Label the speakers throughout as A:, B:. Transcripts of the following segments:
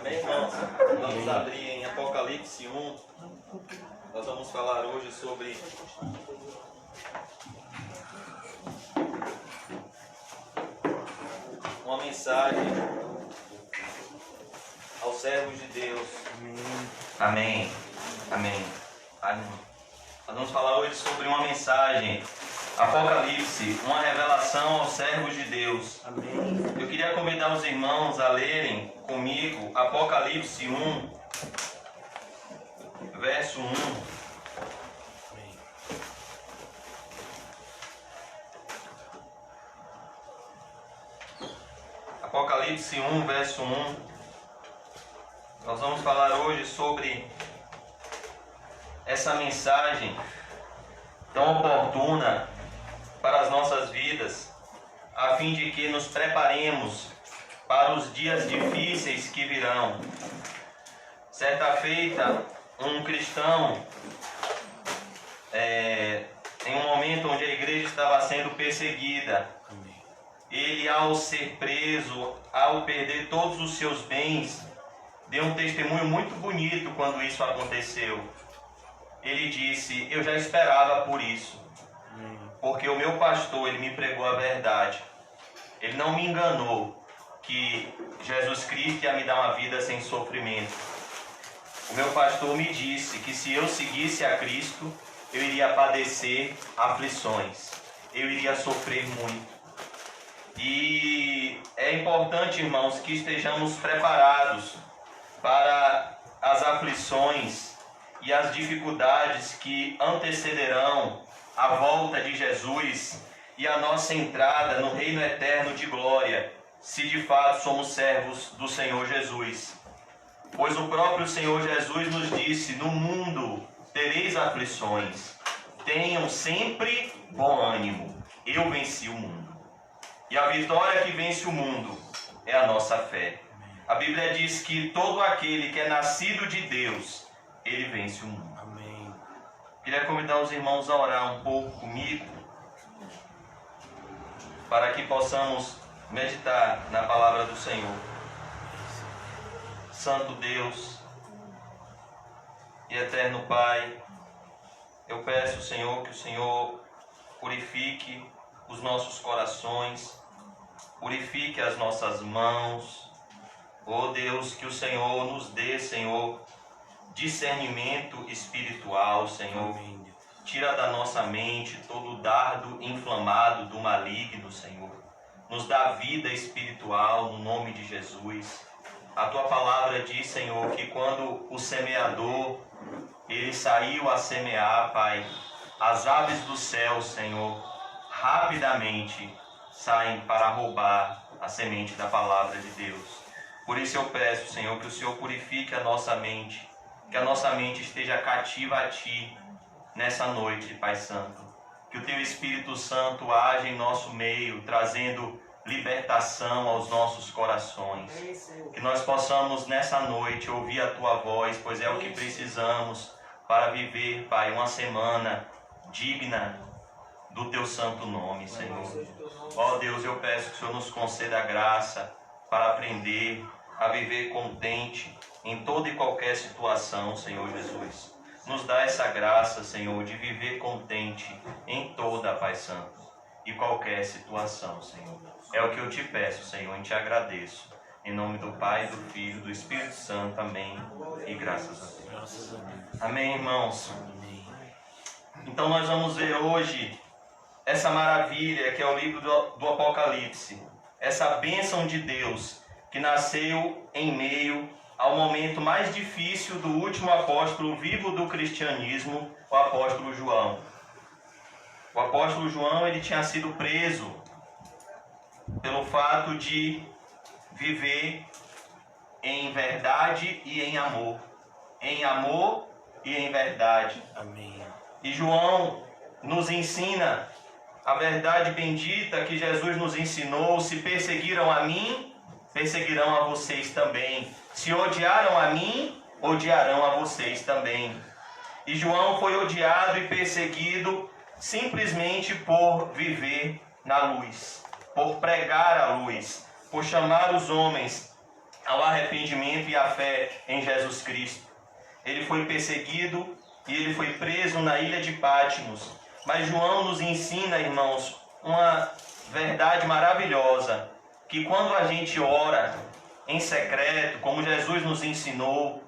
A: Amém, irmãos? Vamos abrir em Apocalipse 1. Nós vamos falar hoje sobre uma mensagem aos servos de Deus. Amém. Amém. Amém. Nós vamos falar hoje sobre uma mensagem, Apocalipse, uma revelação aos servos de Deus.
B: Amém.
A: Eu queria convidar os irmãos a lerem comigo Apocalipse 1, verso 1. Apocalipse 1, verso 1. Nós vamos falar hoje sobre essa mensagem tão oportuna para as nossas vidas, a fim de que nos preparemos para os dias difíceis que virão. Certa feita, um cristão, em um momento onde a igreja estava sendo perseguida, ele, ao ser preso, ao perder todos os seus bens, deu um testemunho muito bonito quando isso aconteceu. Ele disse: eu já esperava por isso, porque o meu pastor, ele me pregou a verdade. Ele não me enganou que Jesus Cristo ia me dar uma vida sem sofrimento. O meu pastor me disse que se eu seguisse a Cristo, eu iria padecer aflições, eu iria sofrer muito. E é importante, irmãos, que estejamos preparados para as aflições e as dificuldades que antecederão a volta de Jesus e a nossa entrada no reino eterno de glória, se de fato somos servos do Senhor Jesus. Pois o próprio Senhor Jesus nos disse: no mundo tereis aflições, tenham sempre bom ânimo, eu venci o mundo. E a vitória que vence o mundo é a nossa fé. A Bíblia diz que todo aquele que é nascido de Deus, ele vence o mundo.
B: Amém.
A: Queria convidar os irmãos a orar um pouco comigo, para que possamos meditar na palavra do Senhor. Santo Deus e eterno Pai, eu peço, Senhor, que o Senhor purifique os nossos corações, purifique as nossas mãos. Oh Deus, que o Senhor nos dê, Senhor, discernimento espiritual, Senhor. Tira da nossa mente todo o dardo inflamado do maligno, Senhor. Nos dá vida espiritual no nome de Jesus. A Tua palavra diz, Senhor, que quando o semeador, ele saiu a semear, Pai, as aves do céu, Senhor, rapidamente saem para roubar a semente da palavra de Deus. Por isso eu peço, Senhor, que o Senhor purifique a nossa mente, que a nossa mente esteja cativa a Ti nessa noite, Pai Santo. Que o Teu Espírito Santo age em nosso meio, trazendo libertação aos nossos corações. Que nós possamos nessa noite ouvir a Tua voz, pois é o que precisamos para viver, Pai, uma semana digna do Teu santo nome, Senhor. Ó Deus, eu peço que o Senhor nos conceda a graça para aprender a viver contente em toda e qualquer situação, Senhor Jesus. Nos dá essa graça, Senhor, de viver contente em toda, Pai Santo, e qualquer situação, Senhor. É o que eu te peço, Senhor, e te agradeço. Em nome do Pai, do Filho, do Espírito Santo. Amém. E graças a Deus. Amém, irmãos. Então nós vamos ver hoje essa maravilha que é o livro do Apocalipse. Essa bênção de Deus que nasceu em meio ao momento mais difícil do último apóstolo vivo do cristianismo, o apóstolo João. O apóstolo João, ele tinha sido preso pelo fato de viver em verdade e em amor. Em amor e em verdade.
B: Amém.
A: E João nos ensina a verdade bendita que Jesus nos ensinou: se perseguiram a mim, perseguirão a vocês também. Se odiaram a mim, odiarão a vocês também. E João foi odiado e perseguido simplesmente por viver na luz, por pregar a luz, por chamar os homens ao arrependimento e à fé em Jesus Cristo. Ele foi perseguido e ele foi preso na ilha de Patmos. Mas João nos ensina, irmãos, uma verdade maravilhosa, que quando a gente ora em secreto, como Jesus nos ensinou,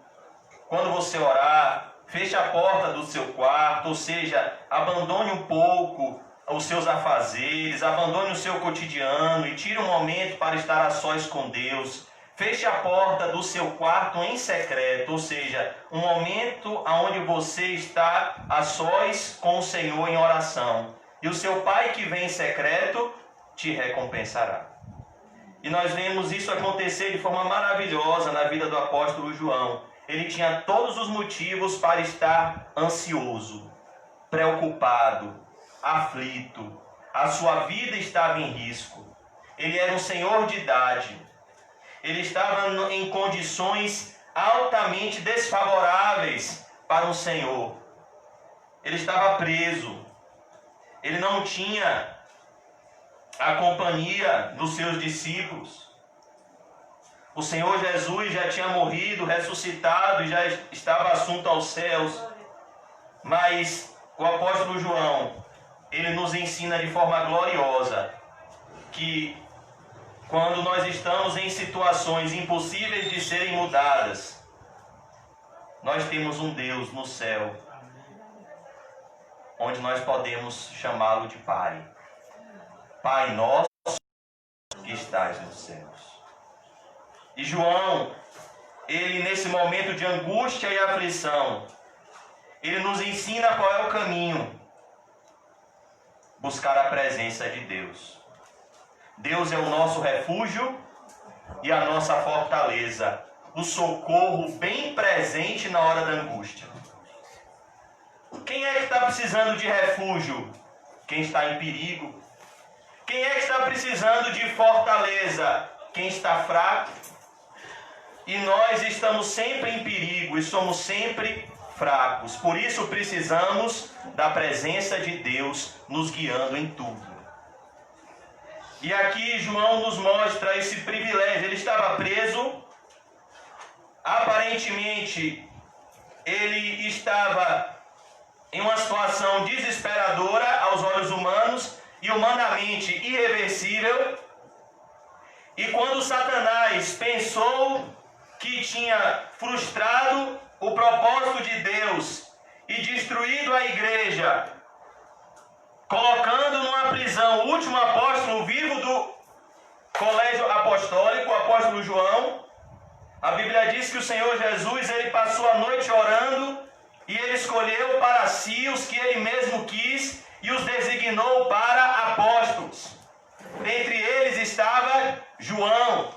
A: quando você orar, feche a porta do seu quarto, ou seja, abandone um pouco os seus afazeres, abandone o seu cotidiano e tire um momento para estar a sós com Deus. Feche a porta do seu quarto em secreto, ou seja, um momento onde você está a sós com o Senhor em oração. E o seu Pai que vem em secreto te recompensará. E nós vemos isso acontecer de forma maravilhosa na vida do apóstolo João. Ele tinha todos os motivos para estar ansioso, preocupado, aflito. A sua vida estava em risco. Ele era um senhor de idade. Ele estava em condições altamente desfavoráveis para um senhor. Ele estava preso. Ele não tinha a companhia dos seus discípulos. O Senhor Jesus já tinha morrido, ressuscitado e já estava assunto aos céus. Mas o apóstolo João, ele nos ensina de forma gloriosa que quando nós estamos em situações impossíveis de serem mudadas, nós temos um Deus no céu, onde nós podemos chamá-lo de Pai. Pai nosso que estás nos céus. E João, ele nesse momento de angústia e aflição, ele nos ensina qual é o caminho. Buscar a presença de Deus. Deus é o nosso refúgio e a nossa fortaleza, o socorro bem presente na hora da angústia. Quem é que está precisando de refúgio? Quem está em perigo. Quem é que está precisando de fortaleza? Quem está fraco. E nós estamos sempre em perigo e somos sempre fracos. Por isso precisamos da presença de Deus nos guiando em tudo. E aqui João nos mostra esse privilégio. Ele estava preso. Aparentemente, ele estava em uma situação desesperadora aos olhos humanos e humanamente irreversível. E quando Satanás pensou que tinha frustrado o propósito de Deus e destruído a igreja, colocando numa prisão o último apóstolo vivo do colégio apostólico, o apóstolo João, a Bíblia diz que o Senhor Jesus, ele passou a noite orando e ele escolheu para si os que ele mesmo quis e os designou para apóstolos. Dentre eles estava João.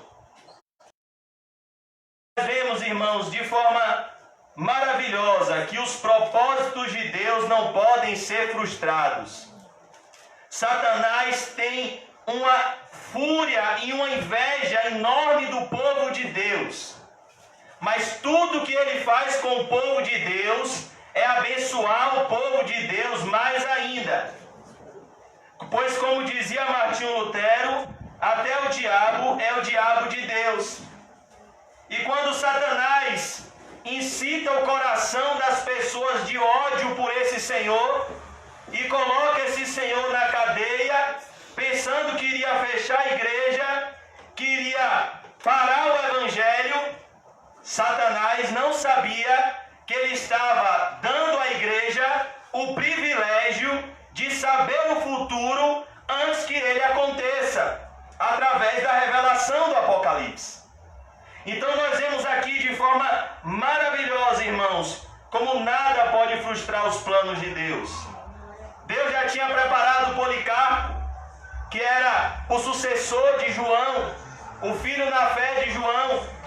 A: Nós vemos, irmãos, de forma maravilhosa que os propósitos de Deus não podem ser frustrados. Satanás tem uma fúria e uma inveja enorme do povo de Deus. Mas tudo que ele faz com o povo de Deus é abençoar o povo de Deus mais ainda. Pois como dizia Martinho Lutero, até o diabo é o diabo de Deus. E quando Satanás incita o coração das pessoas de ódio por esse Senhor e coloca esse Senhor na cadeia, pensando que iria fechar a igreja, que iria parar o evangelho, Satanás não sabia que ele estava dando à igreja o privilégio de saber o futuro antes que ele aconteça, através da revelação do Apocalipse. Então nós vemos aqui de forma maravilhosa, irmãos, como nada pode frustrar os planos de Deus. Deus já tinha preparado Policarpo, que era o sucessor de João, o filho na fé de João.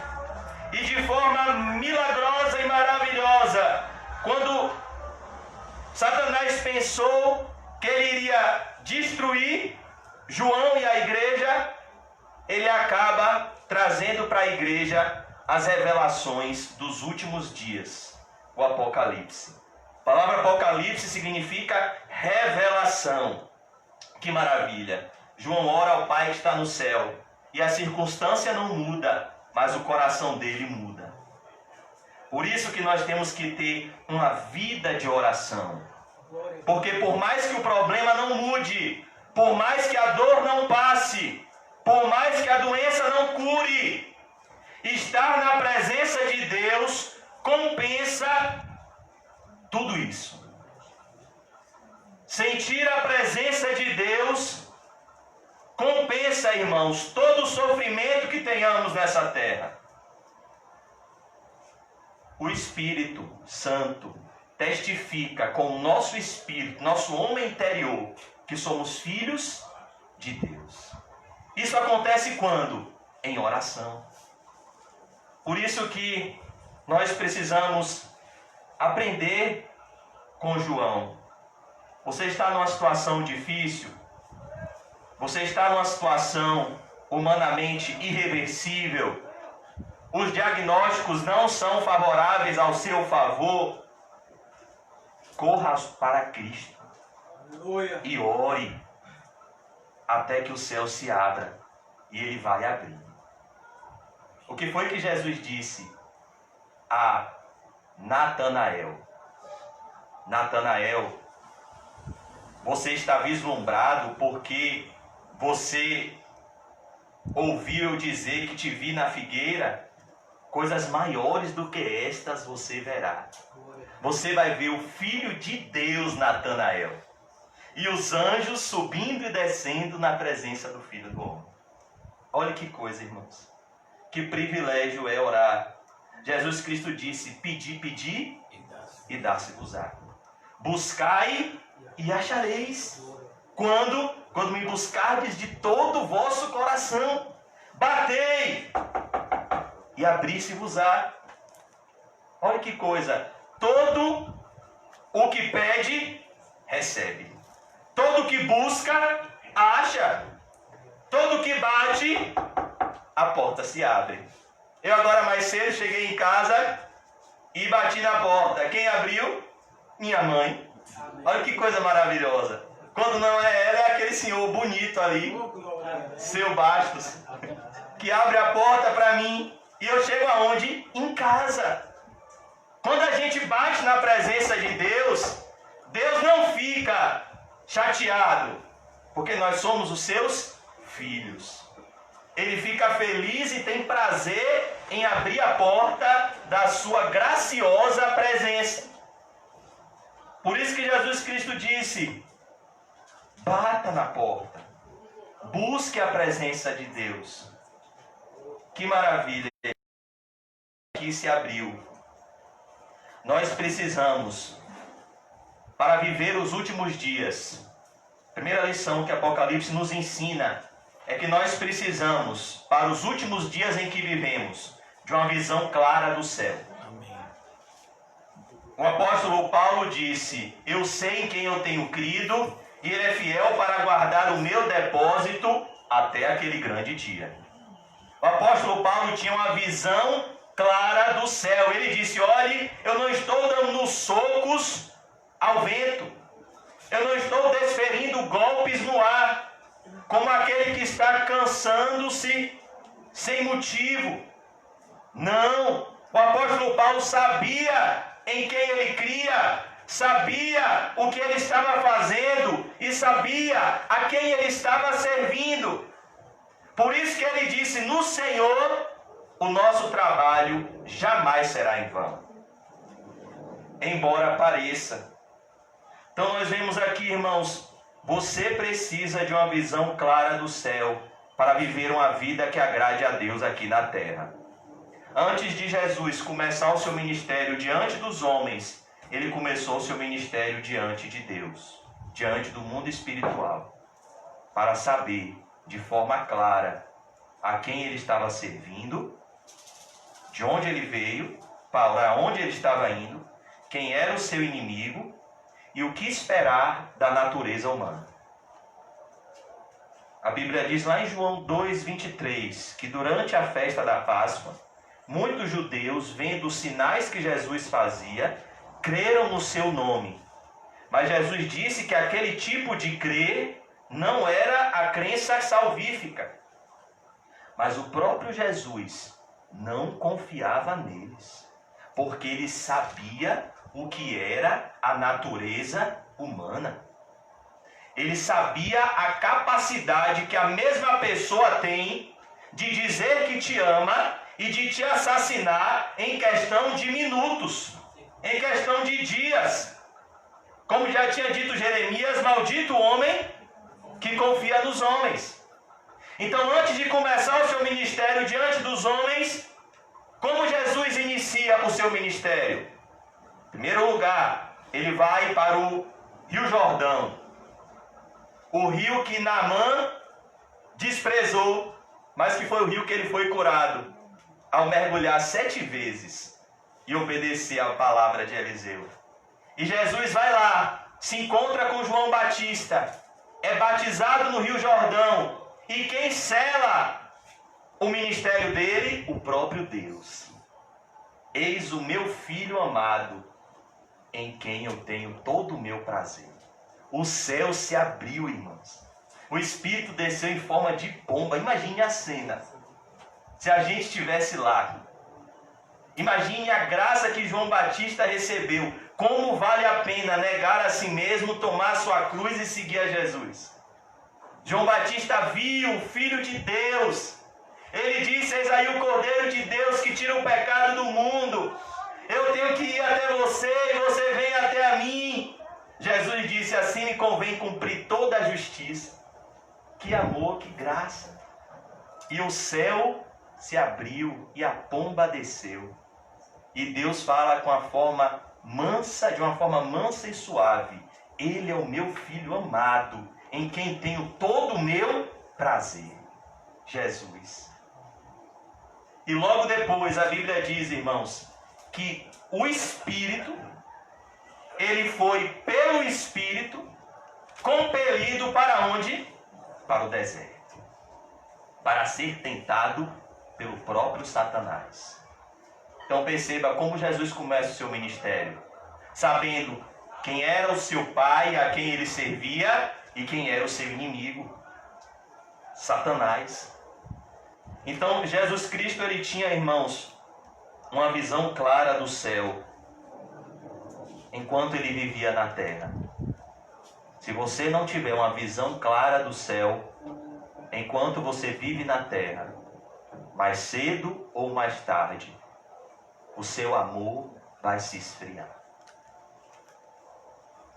A: E de forma milagrosa e maravilhosa, quando Satanás pensou que ele iria destruir João e a igreja, ele acaba trazendo para a igreja as revelações dos últimos dias, o Apocalipse. A palavra Apocalipse significa revelação. Que maravilha! João ora ao Pai que está no céu e a circunstância não muda. mas o coração dele muda. Por isso que nós temos que ter uma vida de oração. Porque por mais que o problema não mude, por mais que a dor não passe, por mais que a doença não cure, estar na presença de Deus compensa tudo isso. Sentir a presença de Deus compensa, irmãos, todo o sofrimento que tenhamos nessa terra. O Espírito Santo testifica com o nosso espírito, nosso homem interior, que somos filhos de Deus. Isso acontece quando? Em oração. Por isso que nós precisamos aprender com João. Você está numa situação difícil? Você está numa situação humanamente irreversível? Os diagnósticos não são favoráveis ao seu favor? Corra para Cristo e ore até que o céu se abra e ele vai abrir. O que foi que Jesus disse a Natanael? Natanael, você está vislumbrado porque você ouviu dizer que te vi na figueira? Coisas maiores do que estas você verá. Você vai ver o Filho de Deus, Natanael, e os anjos subindo e descendo na presença do Filho do Homem. Olha que coisa, irmãos. Que privilégio é orar. Jesus Cristo disse: pedi, pedi e dá-se-vos-á. Buscai e achareis. Quando me buscardes de todo o vosso coração. Batei e abri-se-vos-á. Olha que coisa. Todo o que pede, recebe. Todo o que busca, acha. Todo o que bate, a porta se abre. Eu agora mais cedo cheguei em casa e bati na porta. Quem abriu? Minha mãe. Olha que coisa maravilhosa. Quando não é ela, é aquele senhor bonito ali, seu Bastos, que abre a porta para mim. E eu chego aonde? Em casa. Quando a gente bate na presença de Deus, Deus não fica chateado, porque nós somos os seus filhos. Ele fica feliz e tem prazer em abrir a porta da sua graciosa presença. Por isso que Jesus Cristo disse: bata na porta, busque a presença de Deus. Que maravilha! Aqui se abriu. Nós precisamos, para viver os últimos dias, a primeira lição que Apocalipse nos ensina é que nós precisamos, para os últimos dias em que vivemos, de uma visão clara do céu. Amém. O apóstolo Paulo disse: eu sei em quem eu tenho crido, e ele é fiel para guardar o meu depósito até aquele grande dia. O apóstolo Paulo tinha uma visão clara do céu. Ele disse: olhe, eu não estou dando socos ao vento, eu não estou desferindo golpes no ar, como aquele que está cansando-se sem motivo. Não, o apóstolo Paulo sabia em quem ele cria, sabia o que ele estava fazendo e sabia a quem ele estava servindo. Por isso que ele disse: no Senhor o nosso trabalho jamais será em vão, embora pareça. Então nós vemos aqui, irmãos, você precisa de uma visão clara do céu para viver uma vida que agrade a Deus aqui na terra. Antes de Jesus começar o seu ministério diante dos homens, ele começou o seu ministério diante de Deus, diante do mundo espiritual, para saber de forma clara a quem ele estava servindo, de onde ele veio, para onde ele estava indo, quem era o seu inimigo e o que esperar da natureza humana. A Bíblia diz lá em João 2,23 que durante a festa da Páscoa, muitos judeus, vendo os sinais que Jesus fazia, creram no seu nome. Mas Jesus disse que aquele tipo de crer não era a crença salvífica. Mas o próprio Jesus não confiava neles, porque ele sabia o que era a natureza humana. Ele sabia a capacidade que a mesma pessoa tem de dizer que te ama e de te assassinar em questão de minutos, em questão de dias. Como já tinha dito Jeremias, maldito o homem que confia nos homens. Então, antes de começar o seu ministério diante dos homens, como Jesus inicia o seu ministério? Em primeiro lugar, ele vai para o Rio Jordão. O rio que Naamã desprezou, mas que foi o rio que ele foi curado ao mergulhar 7 vezes e obedecer à palavra de Eliseu. E Jesus vai lá, se encontra com João Batista, é batizado no Rio Jordão. E quem sela o ministério dele? O próprio Deus. Eis o meu filho amado, em quem eu tenho todo o meu prazer. O céu se abriu, irmãos. O Espírito desceu em forma de pomba. Imagine a cena. Se a gente estivesse lá. Imagine a graça que João Batista recebeu. Como vale a pena negar a si mesmo, tomar sua cruz e seguir a Jesus. João Batista viu o Filho de Deus. Ele disse: eis aí o Cordeiro de Deus que tira o pecado do mundo. Eu tenho que ir até você e você vem até a mim. Jesus disse: assim me convém cumprir toda a justiça. Que amor, que graça. E o céu se abriu e a pomba desceu. E Deus fala com a forma mansa, de uma forma mansa e suave. Ele é o meu filho amado, em quem tenho todo o meu prazer. Jesus. E logo depois a Bíblia diz, irmãos, que o Espírito, ele foi pelo Espírito compelido para onde? Para o deserto. Para ser tentado pelo próprio Satanás. Então perceba como Jesus começa o seu ministério. Sabendo quem era o seu pai, a quem ele servia e quem era o seu inimigo. Satanás. Então Jesus Cristo, ele tinha, irmãos, uma visão clara do céu enquanto ele vivia na terra. Se você não tiver uma visão clara do céu enquanto você vive na terra, mais cedo ou mais tarde, o seu amor vai se esfriar.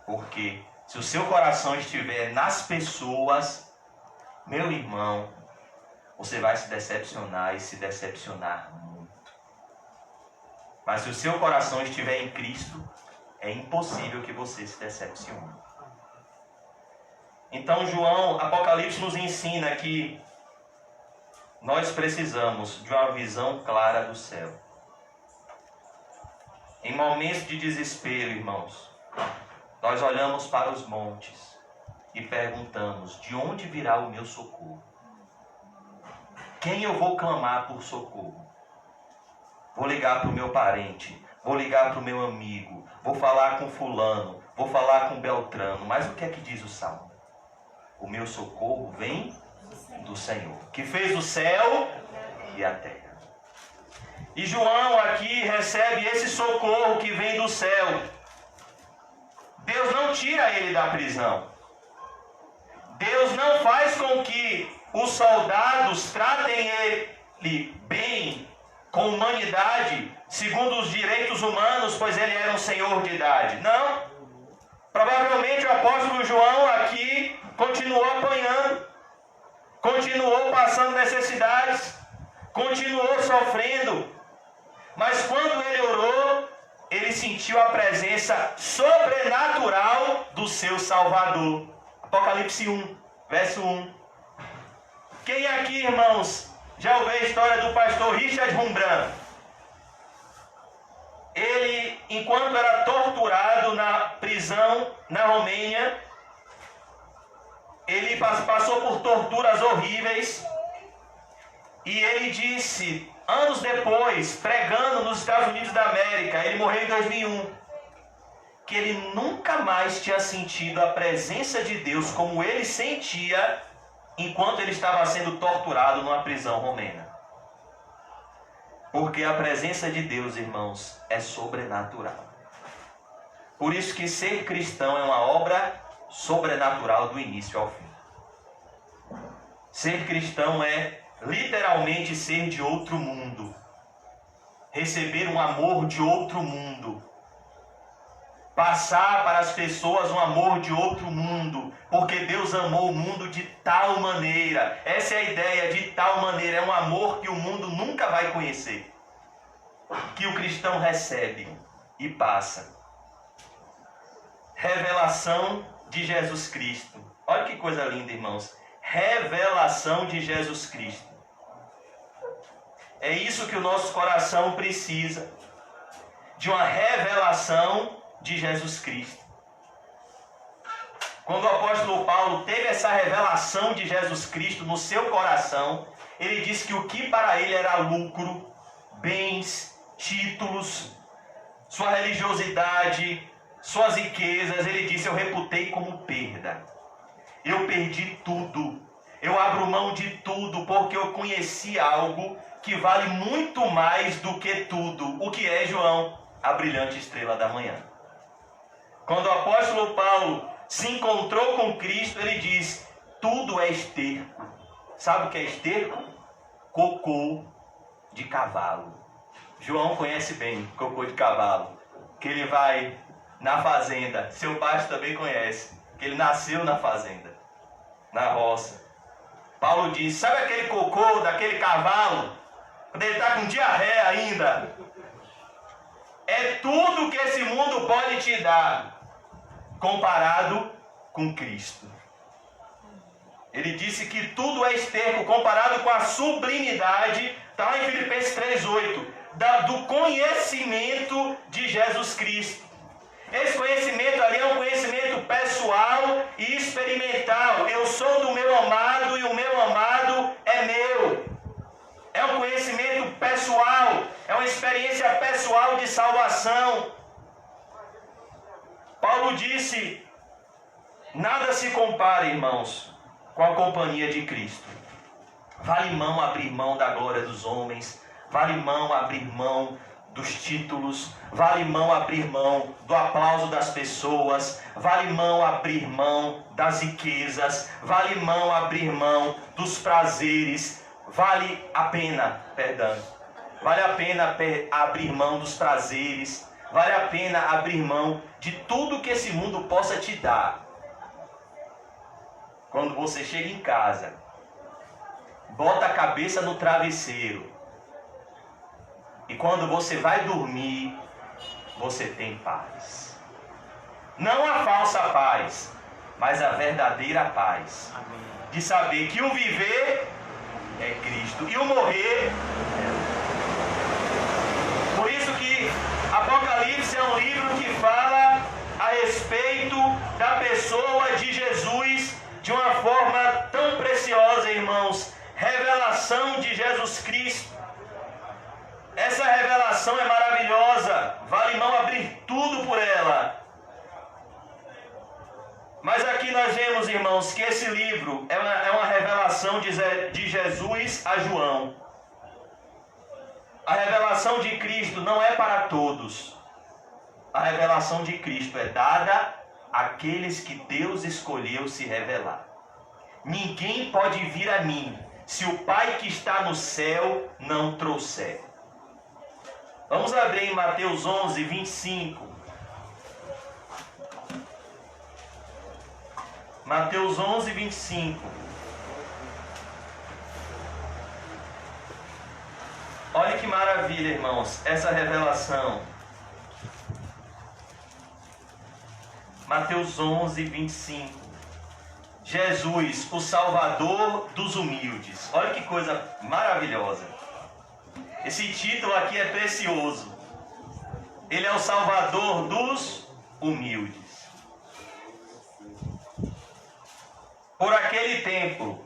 A: Porque se o seu coração estiver nas pessoas, meu irmão, você vai se decepcionar e se decepcionar muito. Mas se o seu coração estiver em Cristo, é impossível que você se decepcione. Então Apocalipse nos ensina que nós precisamos de uma visão clara do céu. Em momentos de desespero, irmãos, nós olhamos para os montes e perguntamos: de onde virá o meu socorro? Quem eu vou clamar por socorro? Vou ligar para o meu parente, vou ligar para o meu amigo, vou falar com fulano, vou falar com Beltrano. Mas o que é que diz o Salmo? O meu socorro vem do Senhor, que fez o céu e a terra. E João aqui recebe esse socorro que vem do céu. Deus não tira ele da prisão. Deus não faz com que os soldados tratem ele bem, com humanidade, segundo os direitos humanos, pois ele era um senhor de idade. Não. Provavelmente o apóstolo João aqui continuou apanhando, continuou passando necessidades, continuou sofrendo. Mas quando ele orou, ele sentiu a presença sobrenatural do seu Salvador. Apocalipse 1, verso 1. Quem aqui, irmãos, já ouviu a história do pastor Richard Rembrandt? Ele, enquanto era torturado na prisão na Romênia, ele passou por torturas horríveis. E ele disse, anos depois, pregando nos Estados Unidos da América, ele morreu em 2001, que ele nunca mais tinha sentido a presença de Deus como ele sentia enquanto ele estava sendo torturado numa prisão romena. Porque a presença de Deus, irmãos, é sobrenatural. Por isso que ser cristão é uma obra sobrenatural do início ao fim. Ser cristão é literalmente ser de outro mundo. Receber um amor de outro mundo. Passar para as pessoas um amor de outro mundo. Porque Deus amou o mundo de tal maneira. Essa é a ideia, de tal maneira. É um amor que o mundo nunca vai conhecer. Que o cristão recebe e passa. Revelação de Jesus Cristo. Olha que coisa linda, irmãos. Revelação de Jesus Cristo. É isso que o nosso coração precisa. De uma revelação de Jesus Cristo. Quando o apóstolo Paulo teve essa revelação de Jesus Cristo no seu coração, ele disse que o que para ele era lucro, bens, títulos, sua religiosidade, suas riquezas, ele disse: eu reputei como perda. Eu perdi tudo. Eu abro mão de tudo porque eu conheci algo que vale muito mais do que tudo. O que é, João? A brilhante estrela da manhã. Quando o apóstolo Paulo se encontrou com Cristo, ele diz: tudo é esterco. Sabe o que é esterco? Cocô de cavalo. João conhece bem cocô de cavalo. Que ele vai na fazenda. Seu pai também conhece. Que ele nasceu na fazenda, na roça. Paulo diz: sabe aquele cocô daquele cavalo? Quando ele está com diarreia ainda. É tudo que esse mundo pode te dar comparado com Cristo. Ele disse que tudo é esterco comparado com a sublimidade, está lá em Filipenses 3,8, do conhecimento de Jesus Cristo. Esse conhecimento ali é um conhecimento pessoal e experimental. Eu sou do meu amado e o meu amado é meu. É um conhecimento pessoal, é uma experiência pessoal de salvação. Paulo disse: nada se compara, irmãos, com a companhia de Cristo. Vale mão abrir mão da glória dos homens, vale mão abrir mão dos títulos, vale mão abrir mão do aplauso das pessoas, vale mão abrir mão das riquezas, vale mão abrir mão dos prazeres, vale a pena abrir mão dos prazeres, vale a pena abrir mão de tudo que esse mundo possa te dar. Quando você chega em casa, bota a cabeça no travesseiro, e quando você vai dormir, você tem paz. Não a falsa paz, mas a verdadeira paz. Amém. De saber que o viver é Cristo e o morrer é. Por isso que Apocalipse é um livro que fala a respeito da pessoa de Jesus de uma forma tão preciosa, irmãos. Revelação de Jesus Cristo. Essa revelação é maravilhosa, vale mão abrir tudo por ela. Mas aqui nós vemos, irmãos, que esse livro é uma revelação de Jesus a João. A revelação de Cristo não é para todos. A revelação de Cristo é dada àqueles que Deus escolheu se revelar. Ninguém pode vir a mim se o Pai que está no céu não trouxer. Vamos abrir em Mateus 11, 25. Mateus 11, 25. Olha que maravilha, irmãos, essa revelação. Mateus 11, 25. Jesus, o Salvador dos humildes. Olha que coisa maravilhosa. Esse título aqui é precioso. Ele é o Salvador dos humildes. Por aquele tempo,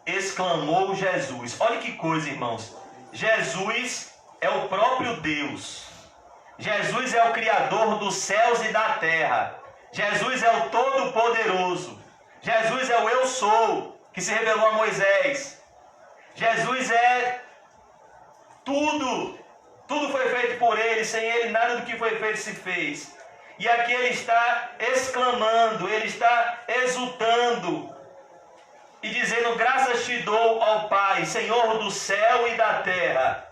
A: exclamou Jesus. Olha que coisa, irmãos. Jesus é o próprio Deus. Jesus é o Criador dos céus e da terra. Jesus é o Todo-Poderoso. Jesus é o Eu Sou, que se revelou a Moisés. Jesus é Tudo foi feito por Ele, sem Ele nada do que foi feito se fez. E aqui Ele está exclamando, Ele está exultando e dizendo: graças te dou, ó Pai, Senhor do céu e da terra,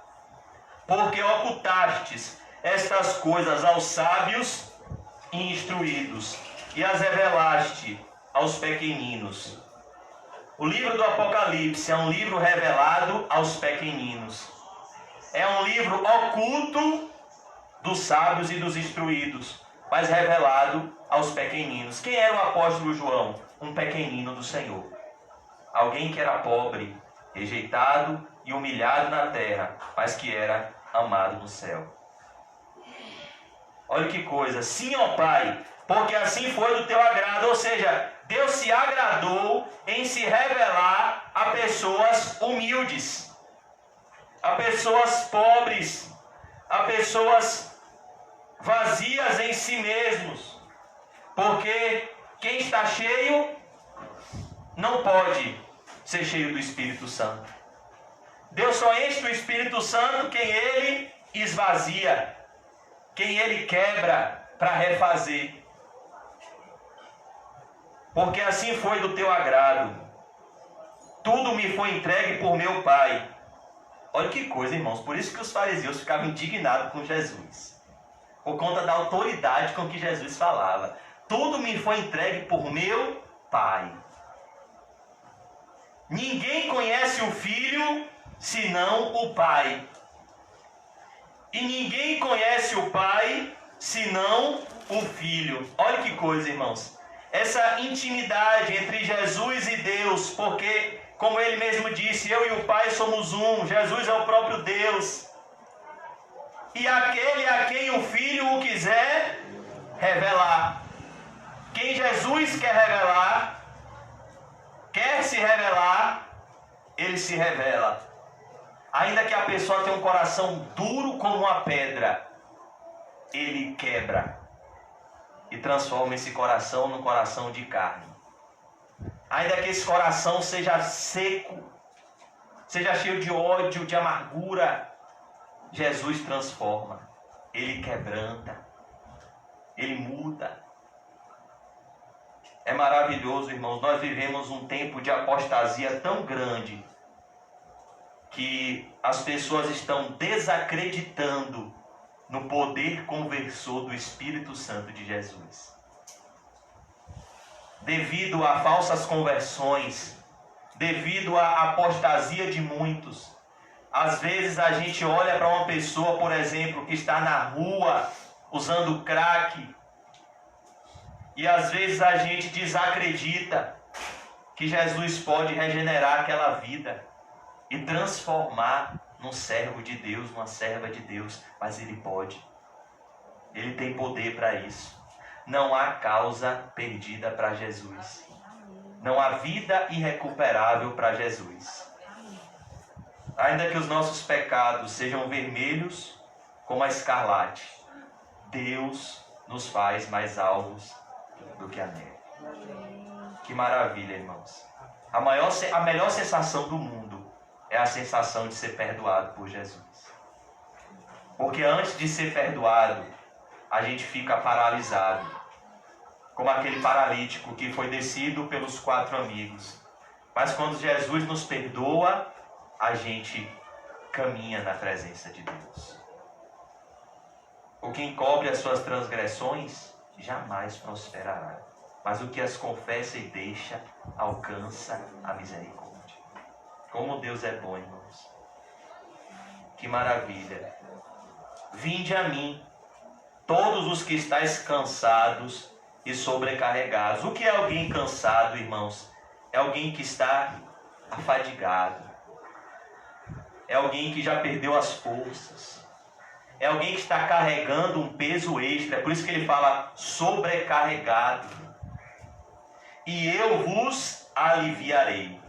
A: porque ocultastes estas coisas aos sábios e instruídos, e as revelaste aos pequeninos. O livro do Apocalipse é um livro revelado aos pequeninos. É um livro oculto dos sábios e dos instruídos, mas revelado aos pequeninos. Quem era o apóstolo João? Um pequenino do Senhor. Alguém que era pobre, rejeitado e humilhado na terra, mas que era amado no céu. Olha que coisa. Sim, ó Pai, porque assim foi do teu agrado. Ou seja, Deus se agradou em se revelar a pessoas humildes, a pessoas pobres, a pessoas vazias em si mesmos. Porque quem está cheio não pode ser cheio do Espírito Santo. Deus só enche do Espírito Santo quem Ele esvazia, quem Ele quebra para refazer. Porque assim foi do teu agrado. Tudo me foi entregue por meu Pai. Olha que coisa, irmãos. Por isso que os fariseus ficavam indignados com Jesus, por conta da autoridade com que Jesus falava. Tudo me foi entregue por meu Pai. Ninguém conhece o Filho senão o Pai. E ninguém conhece o Pai senão o Filho. Olha que coisa, irmãos. Essa intimidade entre Jesus e Deus, porque, como Ele mesmo disse, eu e o Pai somos um. Jesus é o próprio Deus. E aquele a quem o Filho o quiser revelar. Quem Jesus quer revelar, quer se revelar, Ele se revela. Ainda que a pessoa tenha um coração duro como uma pedra, Ele quebra e transforma esse coração num coração de carne. Ainda que esse coração seja seco, seja cheio de ódio, de amargura, Jesus transforma. Ele quebranta, Ele muda. É maravilhoso, irmãos. Nós vivemos um tempo de apostasia tão grande que as pessoas estão desacreditando no poder conversor do Espírito Santo de Jesus. Devido a falsas conversões, devido à apostasia de muitos, às vezes a gente olha para uma pessoa, por exemplo, que está na rua usando crack, e às vezes a gente desacredita que Jesus pode regenerar aquela vida e transformar num servo de Deus, numa serva de Deus. Mas Ele pode. Ele tem poder para isso. Não há causa perdida para Jesus. Não há vida irrecuperável para Jesus. Ainda que os nossos pecados sejam vermelhos como a escarlate, Deus nos faz mais alvos do que a neve. Que maravilha, irmãos. A melhor sensação do mundo é a sensação de ser perdoado por Jesus. Porque antes de ser perdoado, a gente fica paralisado, como aquele paralítico que foi descido pelos 4 amigos. Mas quando Jesus nos perdoa, a gente caminha na presença de Deus. O que encobre as suas transgressões jamais prosperará, mas o que as confessa e deixa alcança a misericórdia. Como Deus é bom, irmãos. Que maravilha. Vinde a mim, todos os que estáis cansados e sobrecarregados. O que é alguém cansado, irmãos? É alguém que está afadigado. É alguém que já perdeu as forças. É alguém que está carregando um peso extra. É por isso que ele fala sobrecarregado. E eu vos aliviarei.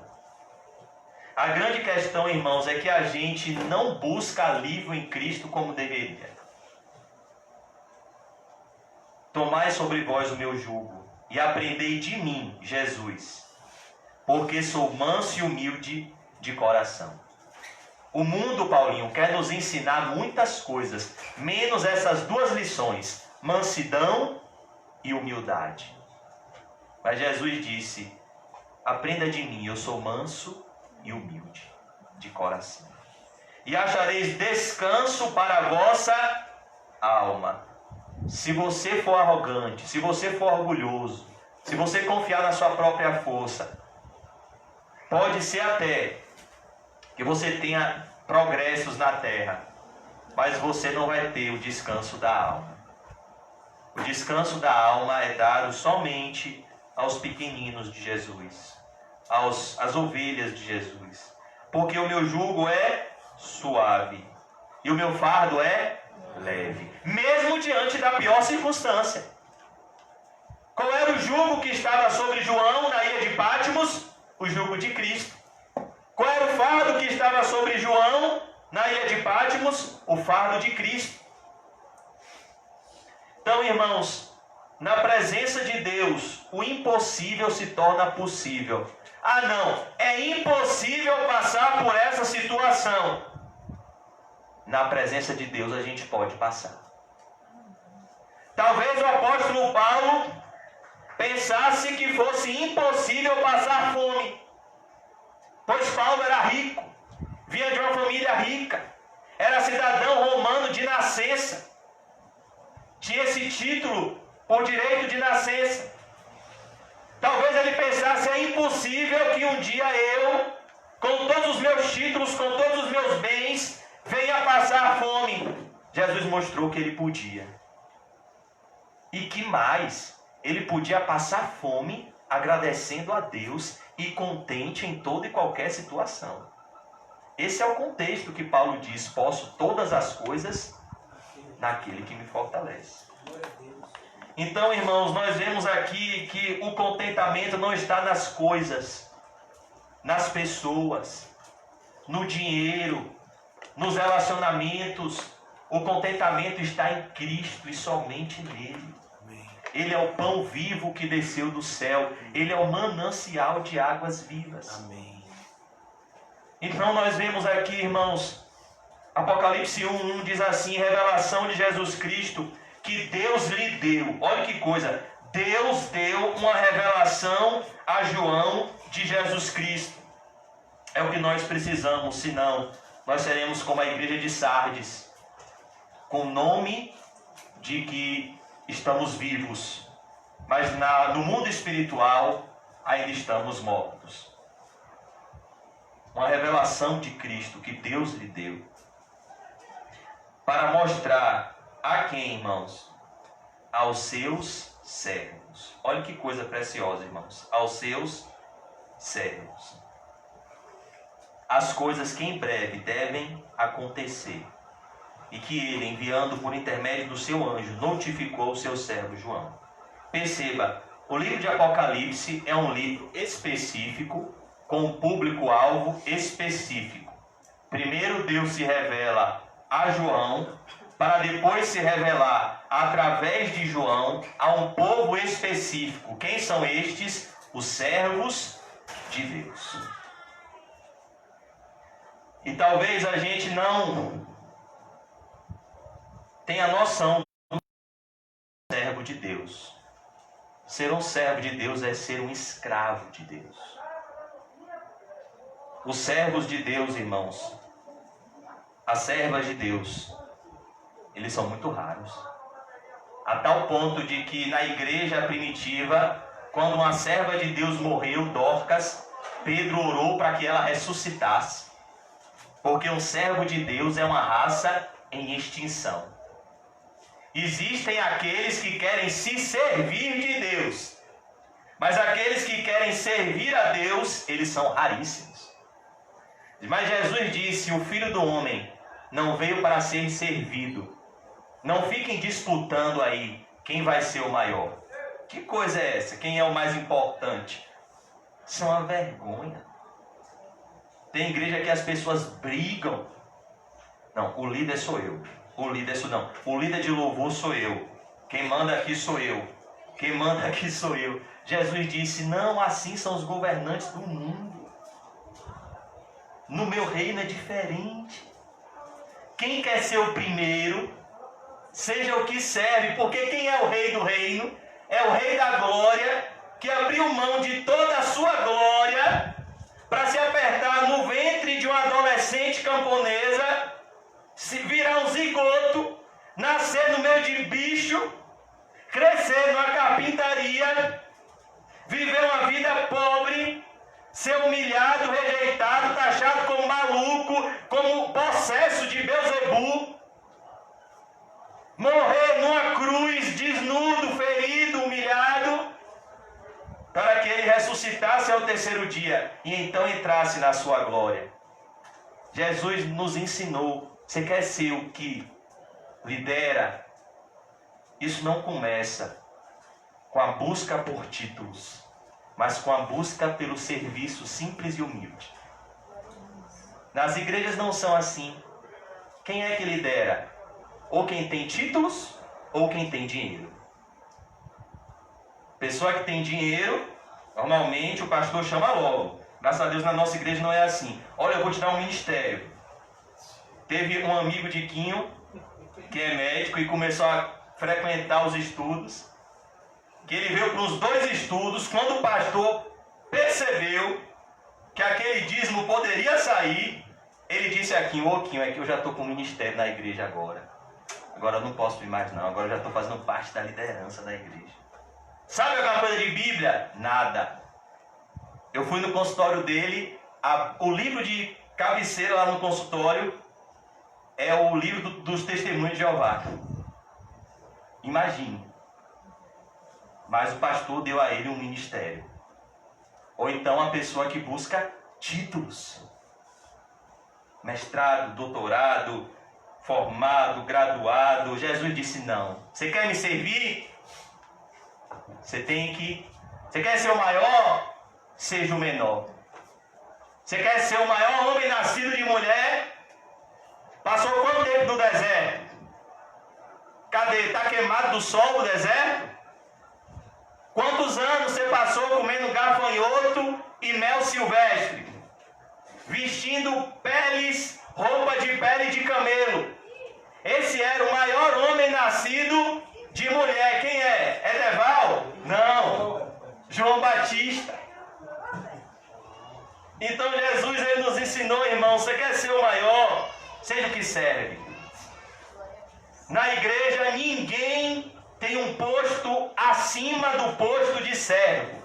A: A grande questão, irmãos, é que a gente não busca alívio em Cristo como deveria. Tomai sobre vós o meu jugo e aprendei de mim, Jesus, porque sou manso e humilde de coração. O mundo, Paulinho, quer nos ensinar muitas coisas, menos essas duas lições, mansidão e humildade. Mas Jesus disse: aprenda de mim, eu sou manso e humilde de coração, e achareis descanso para a vossa alma. Se você for arrogante, se você for orgulhoso, se você confiar na sua própria força, pode ser até que você tenha progressos na terra, mas você não vai ter o descanso da alma. O descanso da alma é dado somente aos pequeninos de Jesus, às ovelhas de Jesus. Porque o meu jugo é suave e o meu fardo é leve, mesmo diante da pior circunstância. Qual era o jugo que estava sobre João na ilha de Patmos? O jugo de Cristo. Qual era o fardo que estava sobre João na ilha de Patmos? O fardo de Cristo. Então, irmãos, na presença de Deus, o impossível se torna possível. Ah, não, é impossível passar por essa situação. Na presença de Deus a gente pode passar. Talvez o apóstolo Paulo pensasse que fosse impossível passar fome, pois Paulo era rico, vinha de uma família rica, era cidadão romano de nascença, tinha esse título por direito de nascença. Talvez ele pensasse: é impossível que um dia eu, com todos os meus títulos, com todos os meus bens, venha passar fome. Jesus mostrou que ele podia. E que mais? Ele podia passar fome agradecendo a Deus e contente em toda e qualquer situação. Esse é o contexto que Paulo diz: posso todas as coisas naquele que me fortalece. Então, irmãos, nós vemos aqui que o contentamento não está nas coisas, nas pessoas, no dinheiro, nos relacionamentos. O contentamento está em Cristo e somente nele. Ele é o pão vivo que desceu do céu. Ele é o manancial de águas vivas. Amém. Então nós vemos aqui, irmãos, Apocalipse 1:1 diz assim: revelação de Jesus Cristo que Deus lhe deu. Olha que coisa. Deus deu uma revelação a João de Jesus Cristo. É o que nós precisamos, senão nós seremos como a igreja de Sardes, com o nome de que estamos vivos, mas no mundo espiritual ainda estamos mortos. Uma revelação de Cristo que Deus lhe deu, para mostrar a quem, irmãos? Aos seus servos. Olha que coisa preciosa, irmãos. Aos seus servos. As coisas que em breve devem acontecer, e que ele, enviando por intermédio do seu anjo, notificou o seu servo João. Perceba, o livro de Apocalipse é um livro específico, com um público-alvo específico. Primeiro Deus se revela a João, para depois se revelar através de João a um povo específico. Quem são estes? Os servos de Deus. E talvez a gente não tenha noção do servo de Deus. Ser um servo de Deus é ser um escravo de Deus. Os servos de Deus, irmãos, as servas de Deus, eles são muito raros. A tal ponto de que na igreja primitiva, quando uma serva de Deus morreu, Dorcas, Pedro orou para que ela ressuscitasse. Porque um servo de Deus é uma raça em extinção. Existem aqueles que querem se servir de Deus, mas aqueles que querem servir a Deus, eles são raríssimos. Mas Jesus disse: o Filho do Homem não veio para ser servido. Não fiquem disputando aí quem vai ser o maior. Que coisa é essa? Quem é o mais importante? Isso é uma vergonha. Tem igreja que as pessoas brigam. Não, o líder sou eu. O líder sou não. O líder de louvor sou eu. Quem manda aqui sou eu. Quem manda aqui sou eu. Jesus disse: não, assim são os governantes do mundo. No meu reino é diferente. Quem quer ser o primeiro, seja o que serve, porque quem é o rei do reino? É o rei da glória, que abriu mão de toda a sua glória para se apertar no ventre de uma adolescente camponesa, se virar um zigoto, nascer no meio de bicho, crescer numa carpintaria, viver uma vida pobre, ser humilhado, rejeitado, taxado como maluco, como possesso de Beelzebu, morrer numa cruz, desnudo, ferido, humilhado, para que ele ressuscitasse ao terceiro dia e então entrasse na sua glória. Jesus nos ensinou. Você quer ser o que lidera? Isso não começa com a busca por títulos, mas com a busca pelo serviço simples e humilde. Nas igrejas não são assim. Quem é que lidera? Ou quem tem títulos, ou quem tem dinheiro. Pessoa que tem dinheiro, normalmente o pastor chama logo. Graças a Deus na nossa igreja não é assim. Olha, eu vou te dar um ministério. Teve um amigo de Quinho, que é médico, e começou a frequentar os estudos. Que ele veio para os 2 estudos, quando o pastor percebeu que aquele dízimo poderia sair, ele disse a Quinho: ô Quinho, é que eu já estou com ministério na igreja agora. Agora eu não posso ir mais não, agora eu já estou fazendo parte da liderança da igreja. Sabe alguma coisa de Bíblia? Nada. Eu fui no consultório dele, o livro de cabeceira lá no consultório é o livro dos testemunhos de Jeová. Imagine. Mas o pastor deu a ele um ministério. Ou então a pessoa que busca títulos. Mestrado, doutorado, formado, graduado. Jesus disse não. Você quer me servir? Você quer ser o maior? Seja o menor. Você quer ser o maior homem nascido de mulher? Passou quanto tempo no deserto? Cadê? Está queimado do sol o deserto? Quantos anos você passou comendo gafanhoto e mel silvestre? Vestindo roupa de pele de camelo. Esse era o maior homem nascido de mulher. Quem é? É Deval? Não. João Batista. Então Jesus ele nos ensinou, irmão, você quer ser o maior? Seja o que serve. Na igreja ninguém tem um posto acima do posto de servo.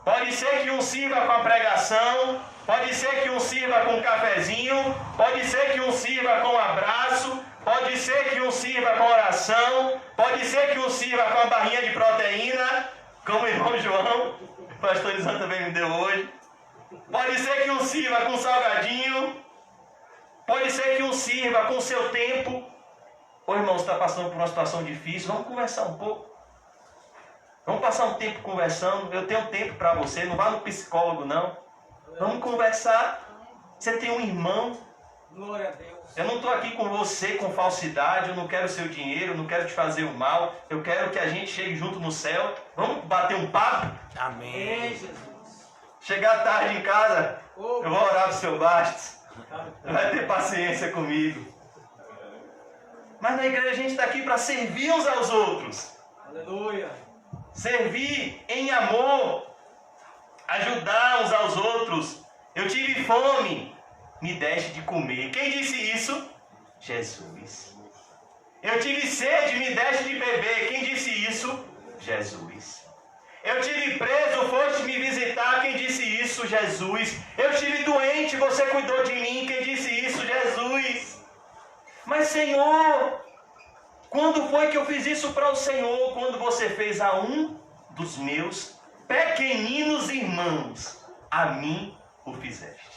A: Pode ser que um sirva com a pregação, pode ser que um sirva com um cafezinho, pode ser que um sirva com um abraço, pode ser que um sirva com oração, pode ser que um sirva com a barrinha de proteína, como o irmão João, o pastor Lisandro também me deu hoje. Pode ser que um sirva com salgadinho, pode ser que um sirva com o seu tempo. Ô irmão, você está passando por uma situação difícil, vamos conversar um pouco. Vamos passar um tempo conversando. Eu tenho tempo para você, não vá no psicólogo não. Vamos conversar. Você tem um irmão.
B: Glória a Deus.
A: Eu não estou aqui com você com falsidade, eu não quero seu dinheiro, eu não quero te fazer o mal. Eu quero que a gente chegue junto no céu. Vamos bater um papo?
B: Amém.
A: Chegar tarde em casa, eu vou orar para o seu Bastos. Vai ter paciência comigo. Mas na igreja a gente está aqui para servir uns aos outros.
B: Aleluia.
A: Servir em amor. Ajudar uns aos outros. Eu tive fome, me deste de comer. Quem disse isso? Jesus. Eu tive sede, me deste de beber. Quem disse isso? Jesus. Eu tive preso, foste me visitar. Quem disse isso? Jesus. Eu estive doente, você cuidou de mim. Quem disse isso? Jesus. Mas Senhor, quando foi que eu fiz isso para o Senhor? Quando você fez a um dos meus pequeninos irmãos, a mim o fizeste.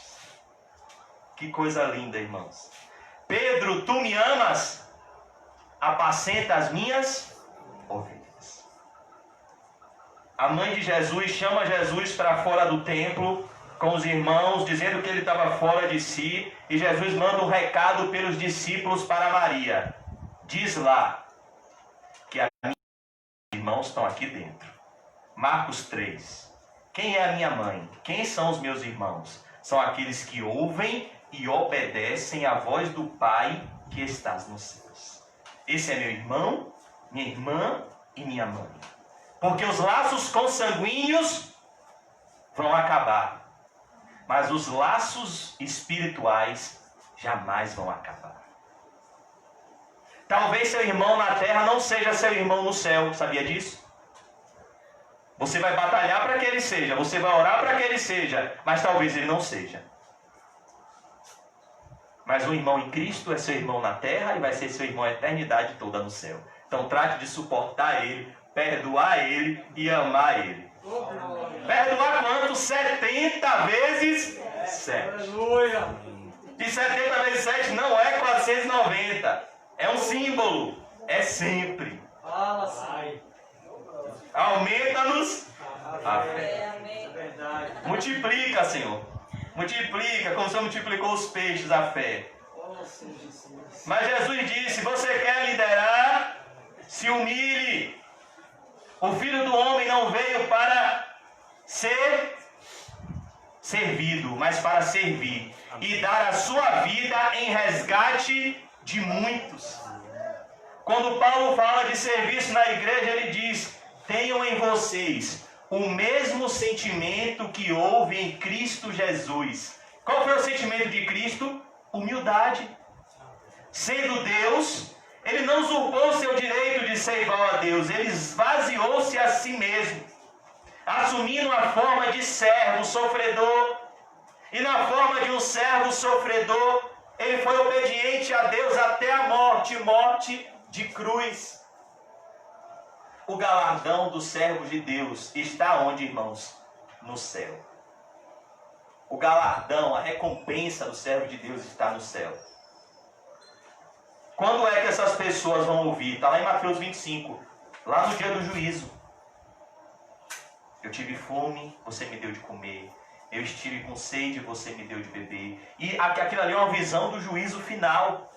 A: Que coisa linda, irmãos. Pedro, tu me amas? Apacenta as minhas ovelhas. A mãe de Jesus chama Jesus para fora do templo com os irmãos, dizendo que ele estava fora de si, e Jesus manda um recado pelos discípulos para Maria. Diz lá que os irmãos estão aqui dentro. Marcos 3. Quem é a minha mãe? Quem são os meus irmãos? são aqueles que ouvem e obedecem à voz do Pai que estás nos céus. Esse é meu irmão, minha irmã e minha mãe. Porque os laços consanguíneos vão acabar, mas os laços espirituais jamais vão acabar. Talvez seu irmão na terra não seja seu irmão no céu, sabia disso? Você vai batalhar para que ele seja, você vai orar para que ele seja, mas talvez ele não seja. Mas o irmão em Cristo é seu irmão na terra e vai ser seu irmão a eternidade toda no céu. Então trate de suportar ele, perdoar ele e amar ele. Perdoar quanto? 70 vezes 7.
B: Aleluia.
A: E 70 vezes 7 não é 490. É um símbolo. É sempre.
B: Fala, sai.
A: Aumenta-nos a fé.
B: É verdade.
A: Multiplica, Senhor. Multiplica, como o Senhor multiplicou os peixes, a fé.
B: Oh, Senhor Jesus.
A: Mas Jesus disse, você quer liderar? Se humilhe. O Filho do Homem não veio para ser servido, mas para servir. E dar a sua vida em resgate de muitos. Quando Paulo fala de serviço na igreja, ele diz, tenham em vocês o mesmo sentimento que houve em Cristo Jesus. Qual foi o sentimento de Cristo? Humildade. Sendo Deus, ele não usurpou seu direito de ser igual a Deus, ele esvaziou-se a si mesmo, assumindo a forma de servo sofredor. E na forma de um servo sofredor, ele foi obediente a Deus até a morte, morte de cruz. O galardão do servo de Deus está onde, irmãos? No céu. O galardão, a recompensa do servo de Deus está no céu. Quando é que essas pessoas vão ouvir? Está lá em Mateus 25, lá no dia do juízo. Eu tive fome, você me deu de comer. Eu estive com sede, você me deu de beber. E aquilo ali é uma visão do juízo final.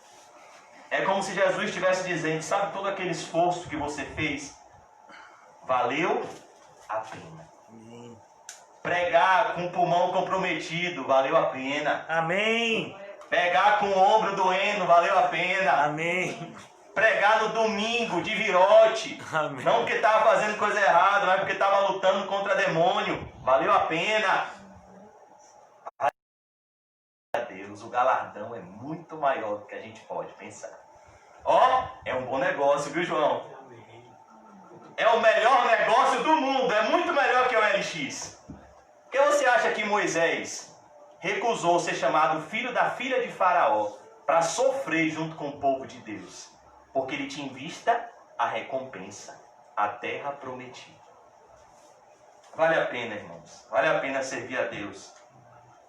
A: É como se Jesus estivesse dizendo, sabe todo aquele esforço que você fez? Valeu a pena.
C: Amém.
A: Pregar com o pulmão comprometido, valeu a pena.
C: Amém.
A: Pegar com o ombro doendo, valeu a pena.
C: Amém.
A: Pregar no domingo de virote,
C: Amém.
A: não porque estava fazendo coisa errada, mas porque estava lutando contra demônio, valeu a pena. Deus, o galardão é muito maior do que a gente pode pensar. Ó, é um bom negócio, viu, João? É o melhor negócio do mundo, é muito melhor que o LX. Por que você acha que Moisés recusou ser chamado filho da filha de Faraó para sofrer junto com o povo de Deus? Porque ele tinha em vista a recompensa, a terra prometida. Vale a pena, irmãos, vale a pena servir a Deus.